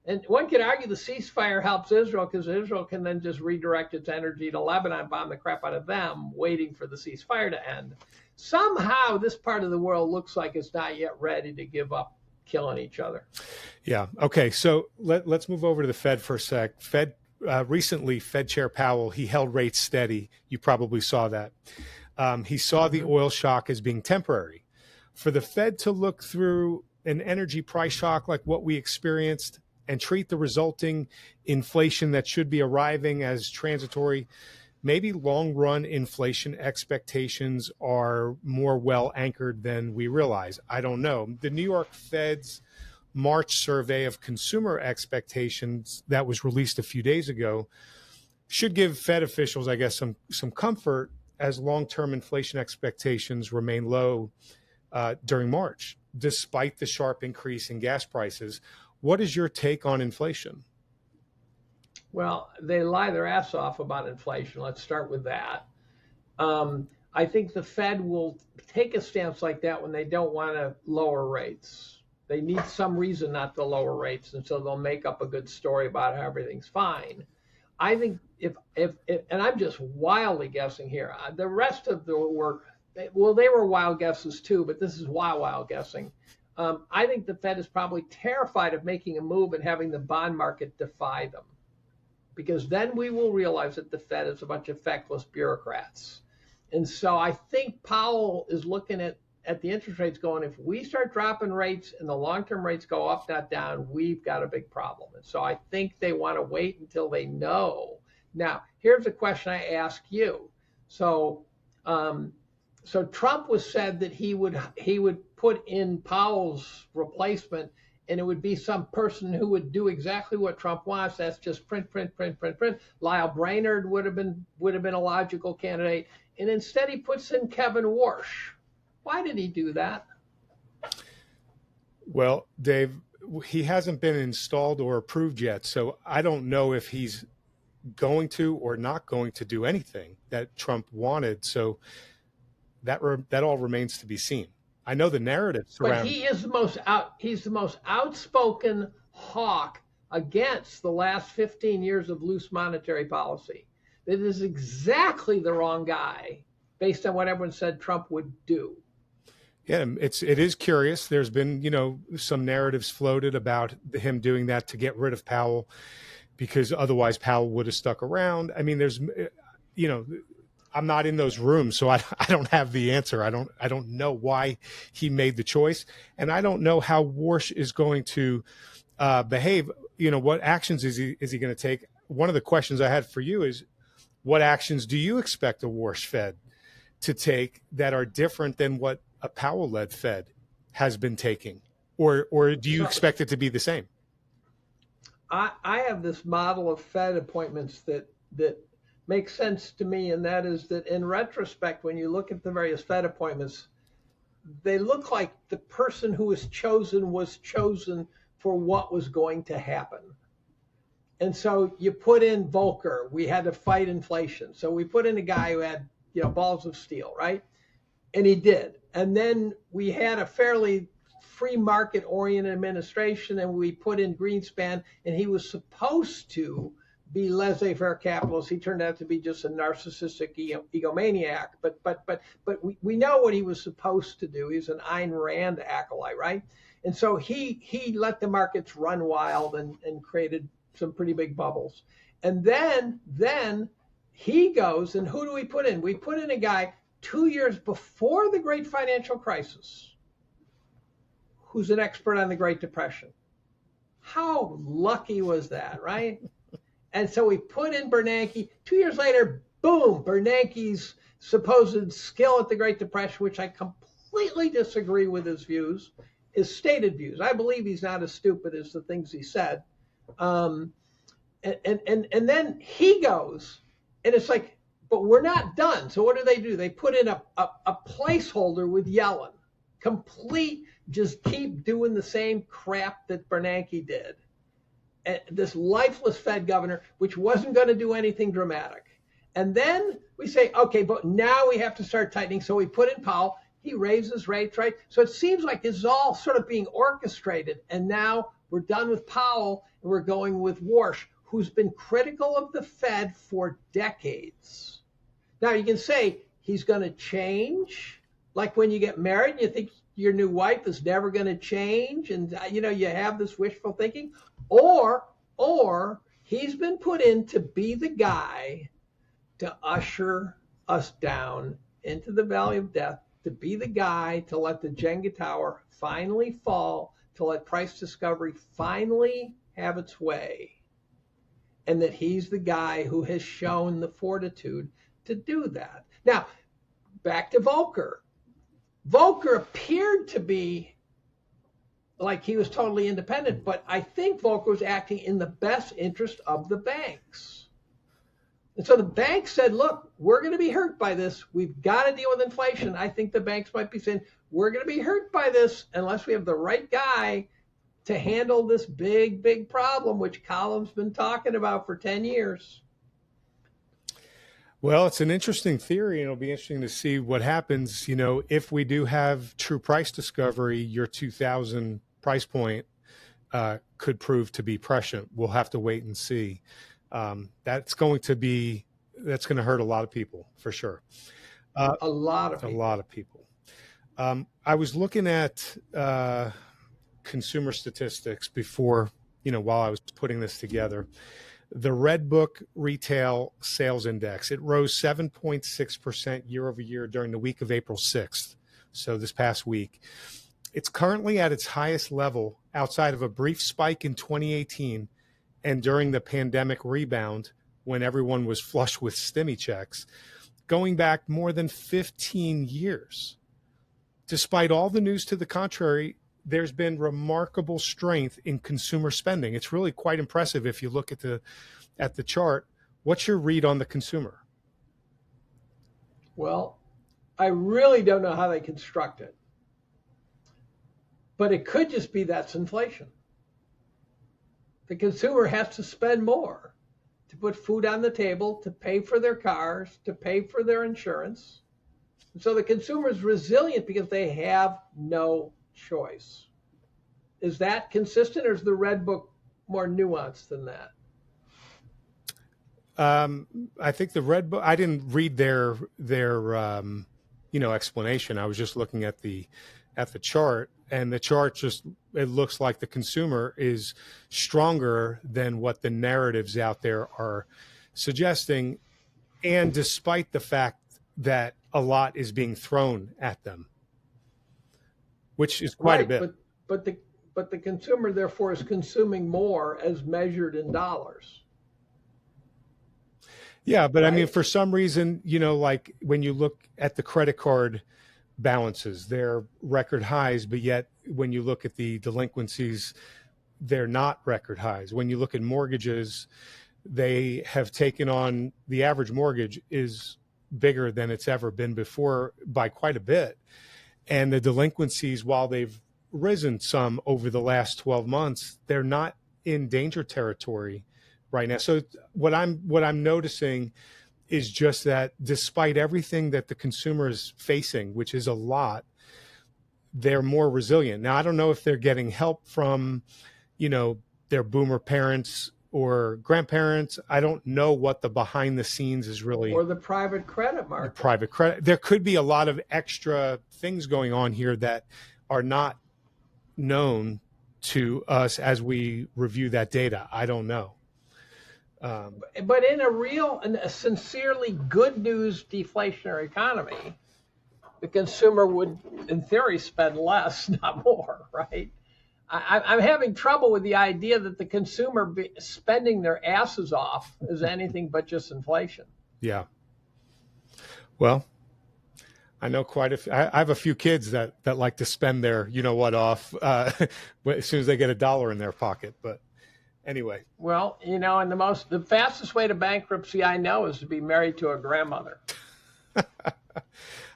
And one could argue the ceasefire helps Israel because Israel can then just redirect its energy to Lebanon, bomb the crap out of them, waiting for the ceasefire to end. Somehow this part of the world looks like it's not yet ready to give up killing each other. Yeah. Okay. So let's move over to the Fed for a sec. Fed recently, Fed Chair Powell, he held rates steady. You probably saw that. He saw the oil shock as being temporary. For the Fed to look through an energy price shock like what we experienced and treat the resulting inflation that should be arriving as transitory, maybe long-run inflation expectations are more well-anchored than we realize. I don't know. The New York Fed's March survey of consumer expectations that was released a few days ago should give Fed officials, I guess, some comfort as long-term inflation expectations remain low during March, despite the sharp increase in gas prices. What is your take on inflation? Well, they lie their ass off about inflation. Let's start with that. I think the Fed will take a stance like that when they don't want to lower rates. They need some reason not to lower rates, and so they'll make up a good story about how everything's fine. I think if and I'm just wildly guessing here. The rest of the work, well, they were wild guesses too, but this is wild guessing. I think the Fed is probably terrified of making a move and having the bond market defy them, because then we will realize that the Fed is a bunch of feckless bureaucrats. And so I think Powell is looking at the interest rates going, if we start dropping rates and the long-term rates go up, not down, we've got a big problem. And so I think they want to wait until they know. Now, here's a question I ask you. So Trump was said that he would put in Powell's replacement, and it would be some person who would do exactly what Trump wants. That's just print. Lyle Brainerd would have been a logical candidate, and instead he puts in Kevin Warsh. Why did he do that? Well, Dave, he hasn't been installed or approved yet, so I don't know if he's going to or not going to do anything that Trump wanted. So that all remains to be seen. I know the narrative surrounding. But he is he's the most outspoken hawk against the last 15 years of loose monetary policy. It is exactly the wrong guy based on what everyone said Trump would do. Yeah, it is curious. There's been, some narratives floated about him doing that to get rid of Powell, because otherwise Powell would have stuck around. I mean, there's, I'm not in those rooms, so I don't have the answer. I don't know why he made the choice, and I don't know how Warsh is going to behave. What actions is he going to take? One of the questions I had for you is, what actions do you expect a Warsh Fed to take that are different than what a Powell-led Fed has been taking, or do you expect it to be the same? I have this model of Fed appointments that makes sense to me, and that is that in retrospect, when you look at the various Fed appointments, they look like the person who was chosen for what was going to happen. And so you put in Volcker. We had to fight inflation, so we put in a guy who had balls of steel, right? And he did. And then we had a fairly free market oriented administration, and we put in Greenspan, and he was supposed to be laissez-faire capitalist. He turned out to be just a narcissistic egomaniac. But we know what he was supposed to do. He's an Ayn Rand acolyte, right? And so he let the markets run wild and created some pretty big bubbles. And then he goes, and who do we put in? We put in a guy 2 years before the great financial crisis, who's an expert on the Great Depression. How lucky was that, right? And so we put in Bernanke. 2 years later, boom, Bernanke's supposed skill at the Great Depression, which I completely disagree with his views, his stated views. I believe he's not as stupid as the things he said. And then he goes, and it's like, but we're not done. So what do? They put in a placeholder with Yellen. Complete, just keep doing the same crap that Bernanke did. And this lifeless Fed governor, which wasn't going to do anything dramatic. And then we say, okay, but now we have to start tightening. So we put in Powell. He raises rates, right? So it seems like this is all sort of being orchestrated. And now we're done with Powell, and we're going with Warsh, who's been critical of the Fed for decades. Now, you can say he's going to change, like when you get married, you think your new wife is never going to change, and you have this wishful thinking, or He's been put in to be the guy to usher us down into the valley of death, to be the guy to let the Jenga tower finally fall, to let price discovery finally have its way. And that he's the guy who has shown the fortitude to do that. Now, back to Volcker. Volcker appeared to be like he was totally independent, but I think Volcker was acting in the best interest of the banks. And so the banks said, look, we're going to be hurt by this. We've got to deal with inflation. I think the banks might be saying, we're going to be hurt by this unless we have the right guy to handle this big, big problem, which Collum's been talking about for 10 years. Well, it's an interesting theory, and it'll be interesting to see what happens. You know, if we do have true price discovery, your 2000 price point could prove to be prescient. We'll have to wait and see. That's going to hurt a lot of people for sure. A lot of people. I was looking at consumer statistics before, while I was putting this together. The Red Book Retail Sales Index, it rose 7.6% year over year during the week of April 6th. So this past week. It's currently at its highest level outside of a brief spike in 2018 and during the pandemic rebound when everyone was flush with stimmy checks, going back more than 15 years. Despite all the news to the contrary, there's been remarkable strength in consumer spending. It's really quite impressive if you look at the chart. What's your read on the consumer? Well, I really don't know how they construct it. But it could just be that's inflation. The consumer has to spend more to put food on the table, to pay for their cars, to pay for their insurance. And so the consumer is resilient because they have no choice. Is that consistent, or is the Red Book more nuanced than that? I think the Red Book, I didn't read their explanation. I was just looking at the chart, and the chart it looks like the consumer is stronger than what the narratives out there are suggesting. And despite the fact that a lot is being thrown at them, which is quite a bit. But the consumer therefore is consuming more as measured in dollars. Yeah, but right? I mean, for some reason, like when you look at the credit card balances, they're record highs, but yet when you look at the delinquencies, they're not record highs. When you look at mortgages, they have taken on, the average mortgage is bigger than it's ever been before by quite a bit. And the delinquencies, while they've risen some over the last 12 months, they're not in danger territory right now. So what I'm noticing is just that despite everything that the consumer is facing, which is a lot, they're more resilient. Now, I don't know if they're getting help from, their boomer parents or grandparents. I don't know what the behind the scenes is really. Or the private credit market. The private credit. There could be a lot of extra things going on here that are not known to us as we review that data. I don't know. But in a sincerely good news deflationary economy, the consumer would, in theory, spend less, not more, right? I'm having trouble with the idea that the consumer spending their asses off is anything but just inflation. Yeah. Well, I know quite a few. I have a few kids that like to spend their off as soon as they get $1 in their pocket. But anyway. Well, and the fastest way to bankruptcy I know is to be married to a grandmother.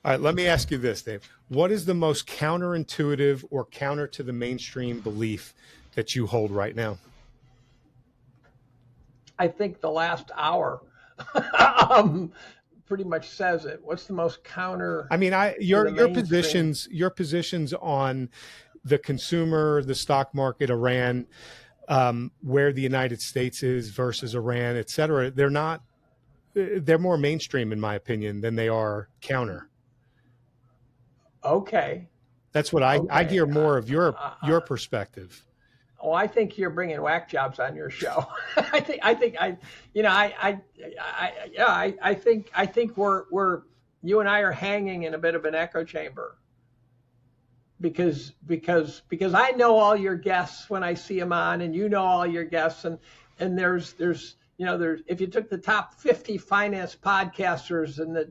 All right, let me ask you this, Dave. What is the most counterintuitive or counter to the mainstream belief that you hold right now? I think the last hour pretty much says it. What's the most counter? I mean, your positions on the consumer, the stock market, Iran, where the United States is versus Iran, et cetera, they're more mainstream in my opinion than they are counter. Okay. That's what I hear more of your perspective. Oh, I think you're bringing whack jobs on your show. I think we're you and I are hanging in a bit of an echo chamber because I know all your guests when I see them on, and you know all your guests, and there's if you took the top 50 finance podcasters and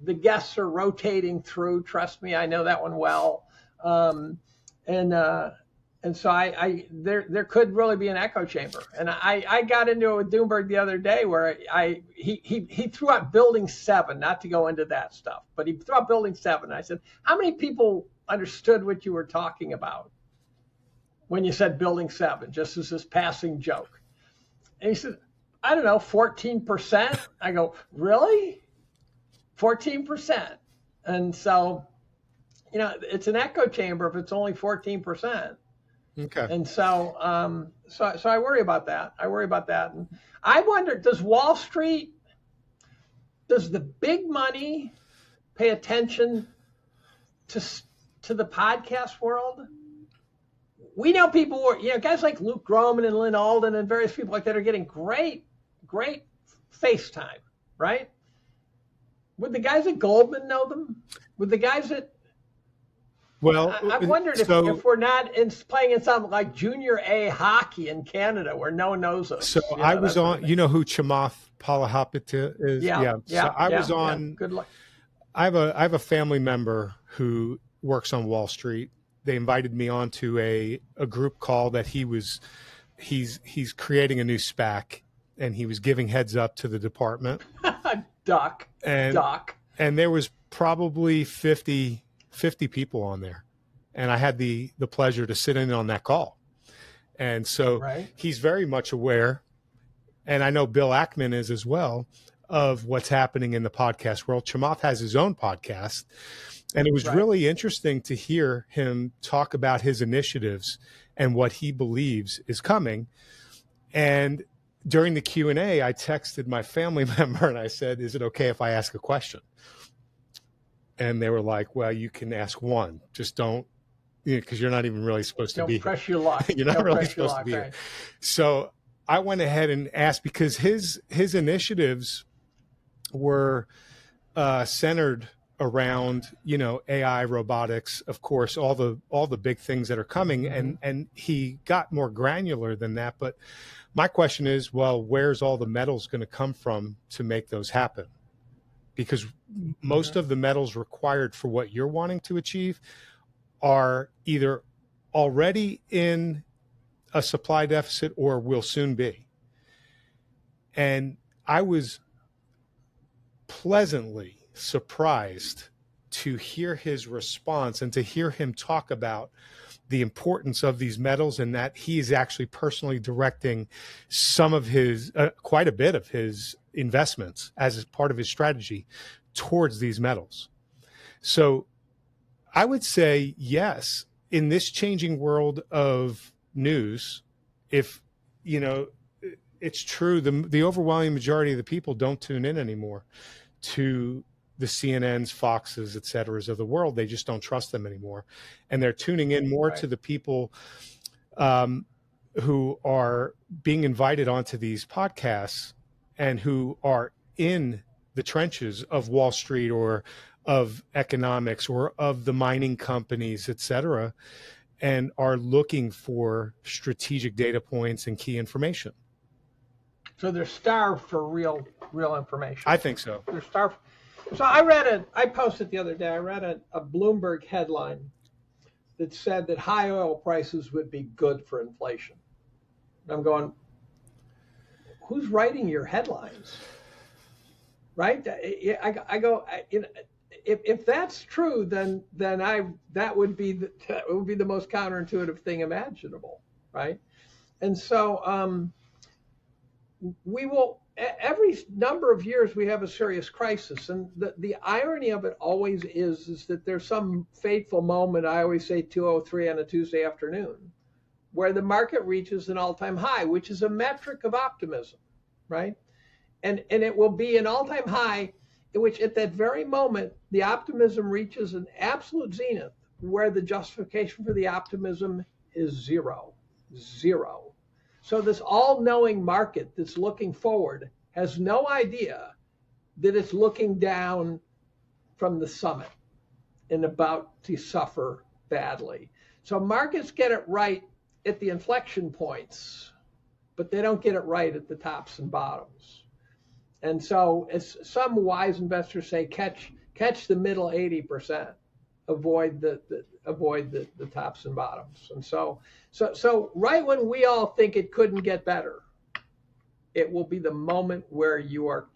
the guests are rotating through. Trust me, I know that one well. And so there could really be an echo chamber. And I got into it with Doomberg the other day where he threw out Building 7, not to go into that stuff, but he threw out Building 7. And I said, how many people understood what you were talking about when you said Building 7, just as this passing joke? And he said, I don't know, 14%. I go, really? 14%. And so, it's an echo chamber if it's only 14%. Okay. And so, so I worry about that. And I wonder, does the big money pay attention to the podcast world? We know people were, guys like Luke Groman and Lynn Alden and various people like that are getting great FaceTime, right? Would the guys at Goldman know them? Would the guys at... Well, I've wondered if we're not playing in something like Junior A hockey in Canada where no one knows us. So I was on, who Chamath Palihapitiya is? Yeah. So I was on. Good luck. I have a family member who works on Wall Street. They invited me onto a group call that he's creating a new SPAC, and he was giving heads up to the department. Duck. And there was probably 50 people on there. And I had the pleasure to sit in on that call. And so He's very much aware, and I know Bill Ackman is as well, of what's happening in the podcast world. Chamath has his own podcast. And it was really interesting to hear him talk about his initiatives and what he believes is coming. And during the Q&A, I texted my family member and I said, is it okay if I ask a question? And they were like, well, you can ask one. Just don't, because you're not even really supposed to be here. Don't press your luck. You're not really supposed to be here. So I went ahead and asked, because his initiatives were centered around, AI, robotics, of course, all the big things that are coming. And he got more granular than that. But my question is, well, where's all the metals going to come from to make those happen? Because most of the metals required for what you're wanting to achieve are either already in a supply deficit or will soon be. And I was pleasantly surprised to hear his response and to hear him talk about the importance of these metals, and that he is actually personally directing some of his, quite a bit of his investments as part of his strategy towards these metals. So I would say, yes, in this changing world of news, if, it's true, the overwhelming majority of the people don't tune in anymore to the CNNs, Foxes, et cetera, of the world. They just don't trust them anymore. And they're tuning in more to the people who are being invited onto these podcasts and who are in the trenches of Wall Street or of economics or of the mining companies, et cetera, and are looking for strategic data points and key information. So they're starved for real information. I think so. They're starved. So I posted the other day, I read a Bloomberg headline that said that high oil prices would be good for inflation. And I'm going, who's writing your headlines? Right? I go, if that's true, then that would be the most counterintuitive thing imaginable, right? And so we will. Every number of years we have a serious crisis, and the irony of it always is that there's some fateful moment, I always say 2:03 on a Tuesday afternoon, where the market reaches an all-time high, which is a metric of optimism, right? And it will be an all-time high in which at that very moment the optimism reaches an absolute zenith, where the justification for the optimism is zero. zero. So this all-knowing market that's looking forward has no idea that it's looking down from the summit and about to suffer badly. So markets get it right at the inflection points, but they don't get it right at the tops and bottoms. And so, as some wise investors say, catch the middle 80%, avoid the tops and bottoms. And so right when we all think it couldn't get better, it will be the moment where you are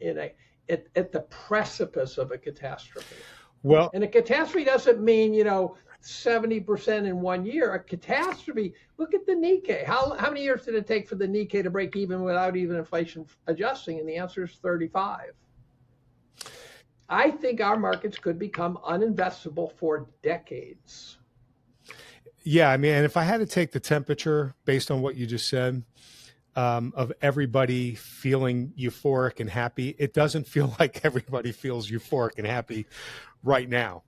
at the precipice of a catastrophe. Well, and a catastrophe doesn't mean 70% in 1 year. A catastrophe. Look at the Nikkei. How many years did it take for the Nikkei to break even without even inflation adjusting? And the answer is 35. I think our markets could become uninvestable for decades. Yeah, I mean, and if I had to take the temperature based on what you just said, of everybody feeling euphoric and happy, it doesn't feel like everybody feels euphoric and happy right now.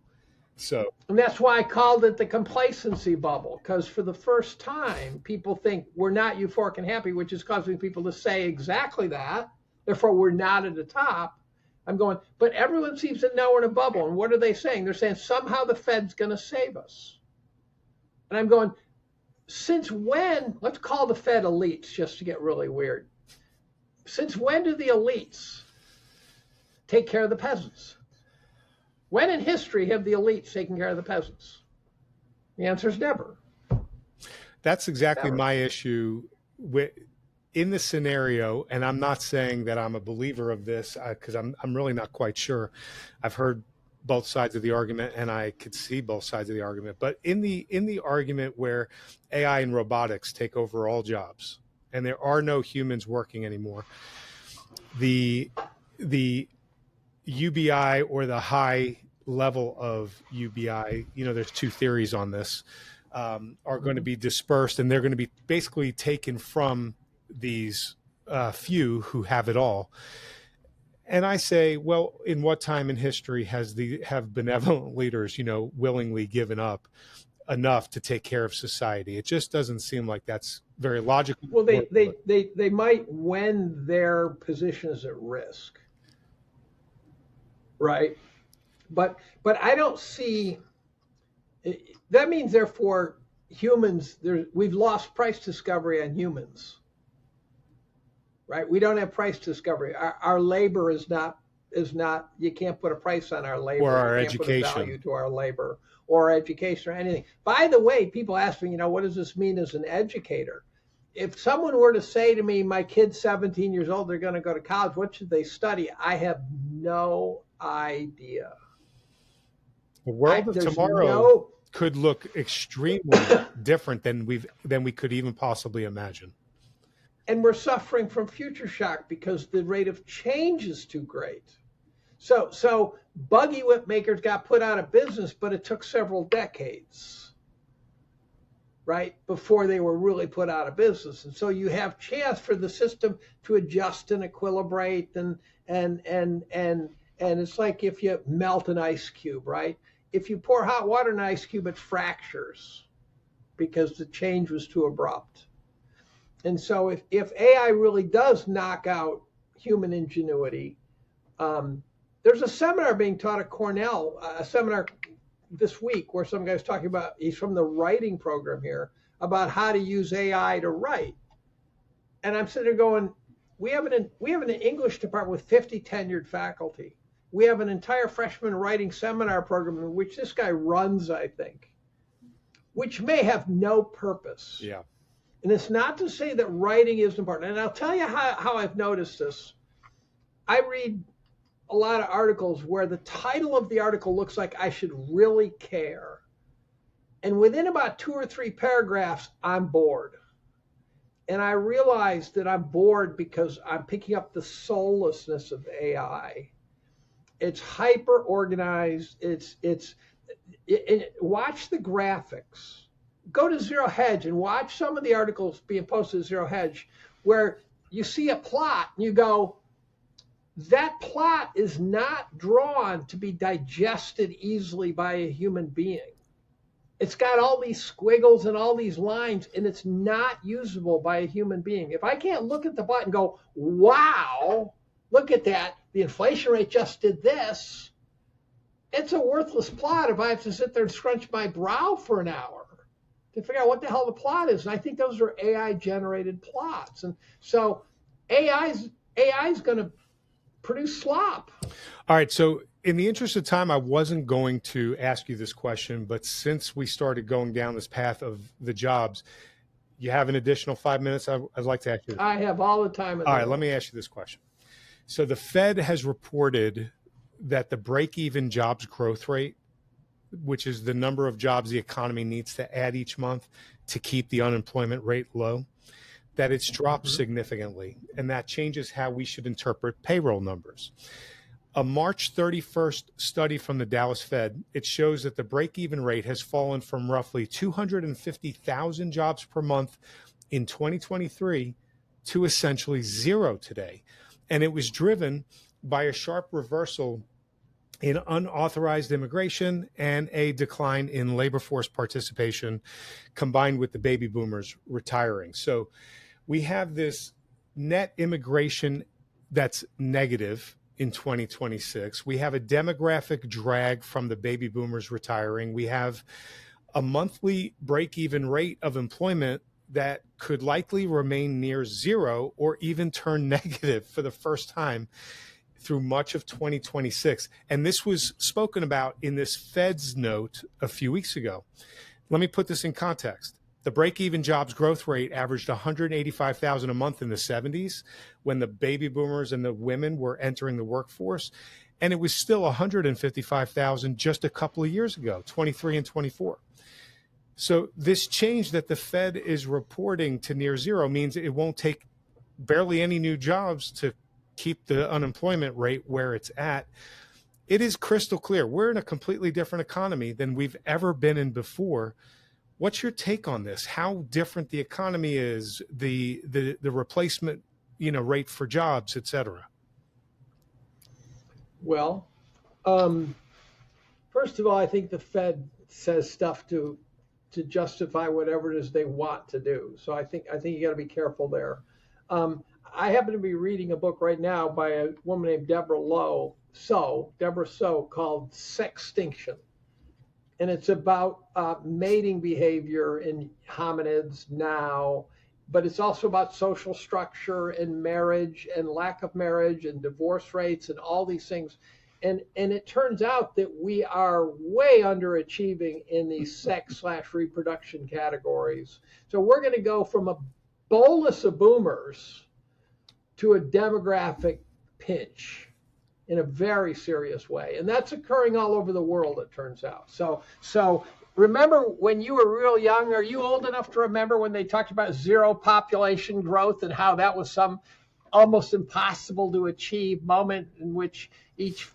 So, and that's why I called it the complacency bubble, because for the first time, people think we're not euphoric and happy, which is causing people to say exactly that. Therefore, we're not at the top. I'm going, but everyone seems to know we're in a bubble. And what are they saying? They're saying somehow the Fed's going to save us. And I'm going, since when, let's call the Fed elites just to get really weird. Since when do the elites take care of the peasants? When in history have the elites taken care of the peasants? The answer is never. That's exactly my issue in the scenario. And I'm not saying that I'm a believer of this because I'm really not quite sure. I've heard both sides of the argument and I could see both sides of the argument. But in the argument where AI and robotics take over all jobs and there are no humans working anymore, the UBI or the high level of UBI, there's two theories on this, are going to be dispersed and they're going to be basically taken from these few who have it all. And I say, well, in what time in history have benevolent leaders, willingly given up enough to take care of society? It just doesn't seem like that's very logical. Well, they might when their position is at risk. Right. But I don't see, that means therefore humans, we've lost price discovery on humans. Right. We don't have price discovery. Our labor is not, you can't put a price on our labor. Or our you can't education. Put a value to our labor or education or anything. By the way, people ask me, what does this mean as an educator? If someone were to say to me, my kid's 17 years old, they're going to go to college, what should they study? I have no idea. The world of tomorrow could look extremely different than we could even possibly imagine. And we're suffering from future shock because the rate of change is too great. So buggy whip makers got put out of business, but it took several decades, right, before they were really put out of business. And so you have chance for the system to adjust and equilibrate and it's like if you melt an ice cube, right? If you pour hot water in an ice cube, it fractures because the change was too abrupt. And so if AI really does knock out human ingenuity, there's a seminar being taught at Cornell, a seminar this week where some guy's talking about, he's from the writing program here, about how to use AI to write. And I'm sitting there going, we have an English department with 50 tenured faculty. We have an entire freshman writing seminar program in which this guy runs, I think, which may have no purpose. Yeah. And it's not to say that writing isn't important. And I'll tell you how I've noticed this. I read a lot of articles where the title of the article looks like I should really care. And within about 2 or 3 paragraphs, I'm bored. And I realize that I'm bored because I'm picking up the soullessness of AI. It's hyper organized. Watch the graphics. Go to Zero Hedge and watch some of the articles being posted at Zero Hedge where you see a plot and you go, that plot is not drawn to be digested easily by a human being. It's got all these squiggles and all these lines, and it's not usable by a human being. If I can't look at the plot and go, wow, look at that, the inflation rate just did this, it's a worthless plot if I have to sit there and scrunch my brow for an hour to figure out what the hell the plot is. And I think those are AI generated plots. And so AI is going to produce slop. All right. So in the interest of time, I wasn't going to ask you this question, but since we started going down this path of the jobs, you have an additional 5 minutes. I'd like to ask you this. I have all the time. All right. Let me ask you this question. So the Fed has reported that the break-even jobs growth rate, which is the number of jobs the economy needs to add each month to keep the unemployment rate low, that it's dropped significantly, and that changes how we should interpret payroll numbers. A March 31st study from the Dallas Fed, it shows that the break-even rate has fallen from roughly 250,000 jobs per month in 2023 to essentially zero today. And it was driven by a sharp reversal in unauthorized immigration and a decline in labor force participation combined with the baby boomers retiring. So we have this net immigration that's negative in 2026. We have a demographic drag from the baby boomers retiring. We have a monthly break-even rate of employment that could likely remain near zero or even turn negative for the first time through much of 2026. And this was spoken about in this Fed's note a few weeks ago. Let me put this in context. The break-even jobs growth rate averaged 185,000 a month in the 70s when the baby boomers and the women were entering the workforce. And it was still 155,000 just a couple of years ago, 23 and 24. So this change that the Fed is reporting to near zero means it won't take barely any new jobs to keep the unemployment rate where it's at. It is crystal clear. We're in a completely different economy than we've ever been in before. What's your take on this? How different the economy is, the replacement, rate for jobs, et cetera? Well, first of all, I think the Fed says stuff to justify whatever it is they want to do. So I think you got to be careful there. I happen to be reading a book right now by a woman named Deborah Sow, called Sextinction. And it's about mating behavior in hominids now, but it's also about social structure and marriage and lack of marriage and divorce rates and all these things. And it turns out that we are way underachieving in these sex/reproduction categories. So we're going to go from a bolus of boomers to a demographic pinch in a very serious way. And that's occurring all over the world, it turns out. So remember when you were real young, are you old enough to remember when they talked about zero population growth and how that was some almost impossible to achieve moment in which each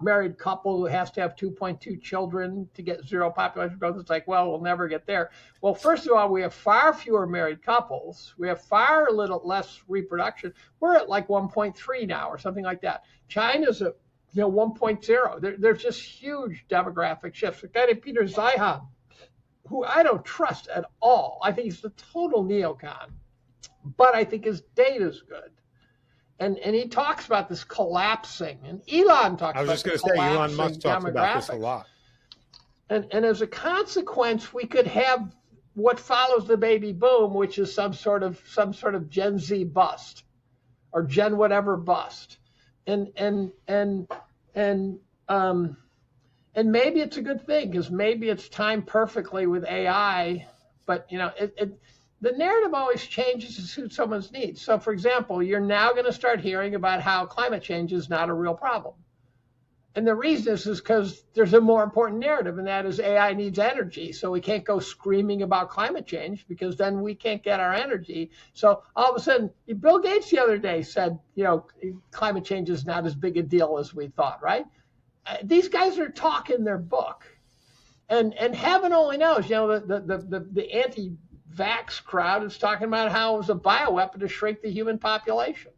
married couple has to have 2.2 children to get zero population growth? It's like, well, we'll never get there. Well, first of all, we have far fewer married couples. We have far less reproduction. We're at like 1.3 now or something like that. China's at 1.0. There's just huge demographic shifts. A guy named Peter Zeihan, who I don't trust at all. I think he's a total neocon, but I think his data's good. And he talks about this collapsing, and Elon talks about this. I was just going to say, Elon Musk talks about this a lot. And as a consequence, we could have what follows the baby boom, which is some sort of Gen Z bust, or Gen whatever bust, and maybe it's a good thing because maybe it's timed perfectly with AI, but the narrative always changes to suit someone's needs. So, for example, you're now going to start hearing about how climate change is not a real problem. And the reason is because there's a more important narrative, and that is AI needs energy. So we can't go screaming about climate change because then we can't get our energy. So all of a sudden, Bill Gates the other day said, climate change is not as big a deal as we thought, right? These guys are talking their book. And heaven only knows, the anti-vax crowd is talking about how it was a bioweapon to shrink the human population.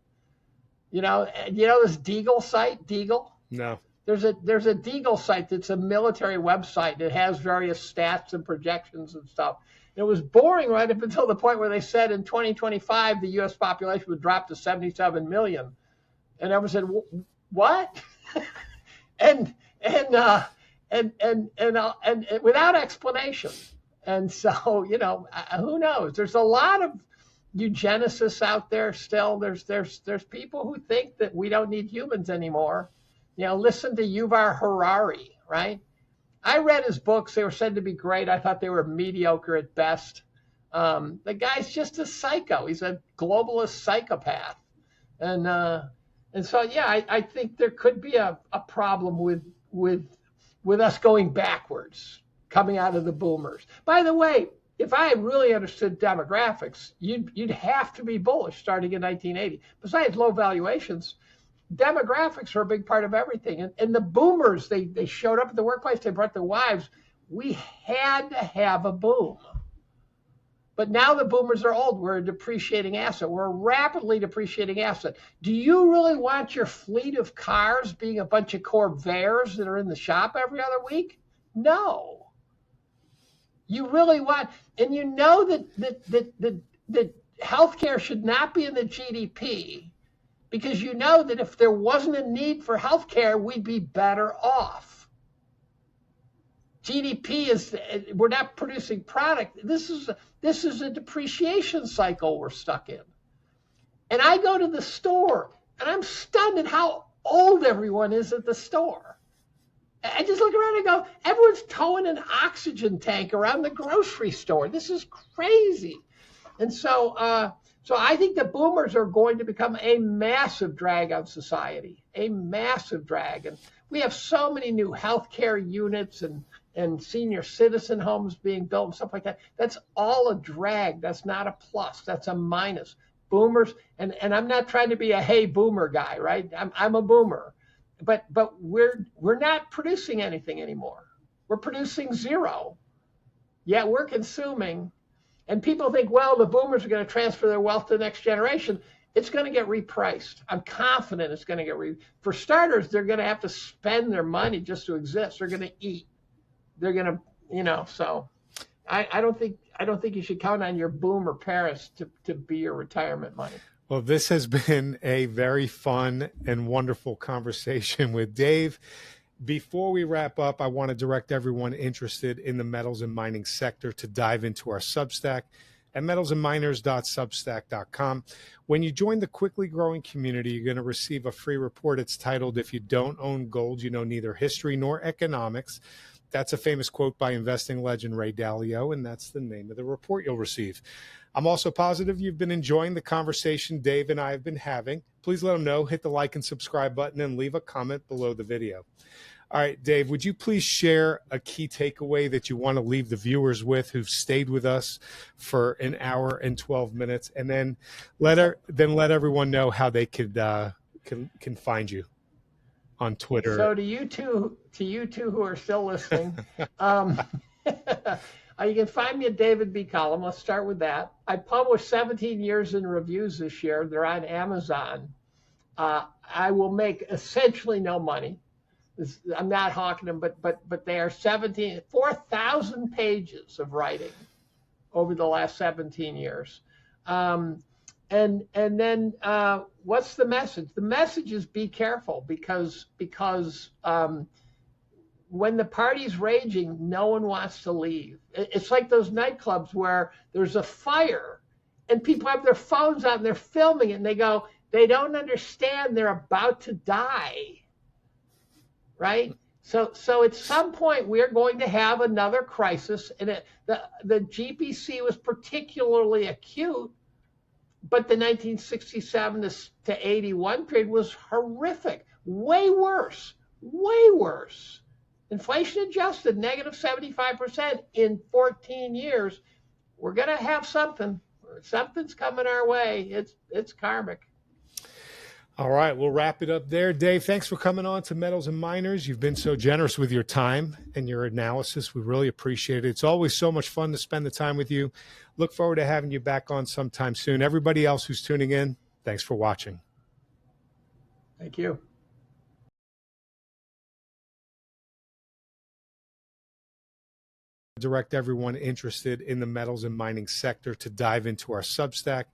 You know this Deagle site, Deagle? No. there's a Deagle site that's a military website. It has various stats and projections and stuff. It was boring right up until the point where they said in 2025 the U.S. population would drop to 77 million, and everyone said, "What?" and without explanation. And so, you know, who knows? There's a lot of eugenicists out there still. There's people who think that we don't need humans anymore. You know, listen to Yuval Harari, right? I read his books. They were said to be great. I thought they were mediocre at best. The guy's just a psycho. He's a globalist psychopath. And so, yeah, I think there could be a problem with us going backwards, coming out of the boomers. By the way, if I really understood demographics, you'd have to be bullish starting in 1980. Besides low valuations, demographics are a big part of everything. And the boomers, they showed up at the workplace, they brought their wives. We had to have a boom. But now the boomers are old. We're a depreciating asset. We're a rapidly depreciating asset. Do you really want your fleet of cars being a bunch of Corvairs that are in the shop every other week? No. You really want, and you know that healthcare should not be in the GDP, because you know that if there wasn't a need for healthcare, we'd be better off. GDP is, we're not producing product. This is a depreciation cycle we're stuck in. And I go to the store and I'm stunned at how old everyone is at the store. I just look around and go, everyone's towing an oxygen tank around the grocery store. This is crazy. And so I think the boomers are going to become a massive drag on society, a massive drag. And we have so many new healthcare units and senior citizen homes being built and stuff like that. That's all a drag. That's not a plus. That's a minus. Boomers, and I'm not trying to be a hey boomer guy, right? I'm a boomer. But we're not producing anything anymore. We're producing zero. Yet we're consuming. And people think, well, the boomers are going to transfer their wealth to the next generation. It's going to get repriced. I'm confident it's going to get for starters, they're going to have to spend their money just to exist. They're going to eat. They're going to, you know, so I don't think you should count on your boomer parents to be your retirement money. Well, this has been a very fun and wonderful conversation with Dave. Before we wrap up, I want to direct everyone interested in the metals and mining sector to dive into our Substack at metalsandminers.substack.com. When you join the quickly growing community, you're going to receive a free report. It's titled, "If You Don't Own Gold, You Know Neither History Nor Economics." That's a famous quote by investing legend Ray Dalio, and that's the name of the report you'll receive. I'm also positive you've been enjoying the conversation Dave and I have been having. Please let them know, hit the like and subscribe button, and leave a comment below the video. All right, Dave, would you please share a key takeaway that you want to leave the viewers with who've stayed with us for an hour and 12 minutes, and then let everyone know how they can find you on Twitter. So to you two who are still listening, you can find me at David B. Collum. Let's start with that. I published 17 years in reviews this year. They're on Amazon. I will make essentially no money. I'm not hawking them, but they are 4,000 pages of writing over the last 17 years. And then what's the message? The message is be careful because when the party's raging, no one wants to leave. It's like those nightclubs where there's a fire and people have their phones out and they're filming it and they go, they don't understand they're about to die, right? So at some point we're going to have another crisis, and the GPC was particularly acute, but the 1967 to 81 period was horrific, way worse. Inflation adjusted, negative 75% in 14 years. We're going to have something. Something's coming our way. It's karmic. All right, we'll wrap it up there. Dave, thanks for coming on to Metals and Miners. You've been so generous with your time and your analysis. We really appreciate it. It's always so much fun to spend the time with you. Look forward to having you back on sometime soon. Everybody else who's tuning in, thanks for watching. Thank you. direct everyone interested in the metals and mining sector to dive into our Substack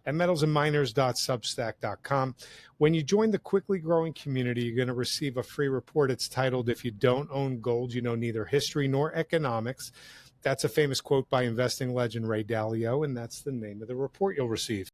at metalsandminers.substack.com. When you join the quickly growing community, you're going to receive a free report. It's titled, "If You Don't Own Gold, You Know Neither History Nor Economics." That's a famous quote by investing legend Ray Dalio, and that's the name of the report you'll receive.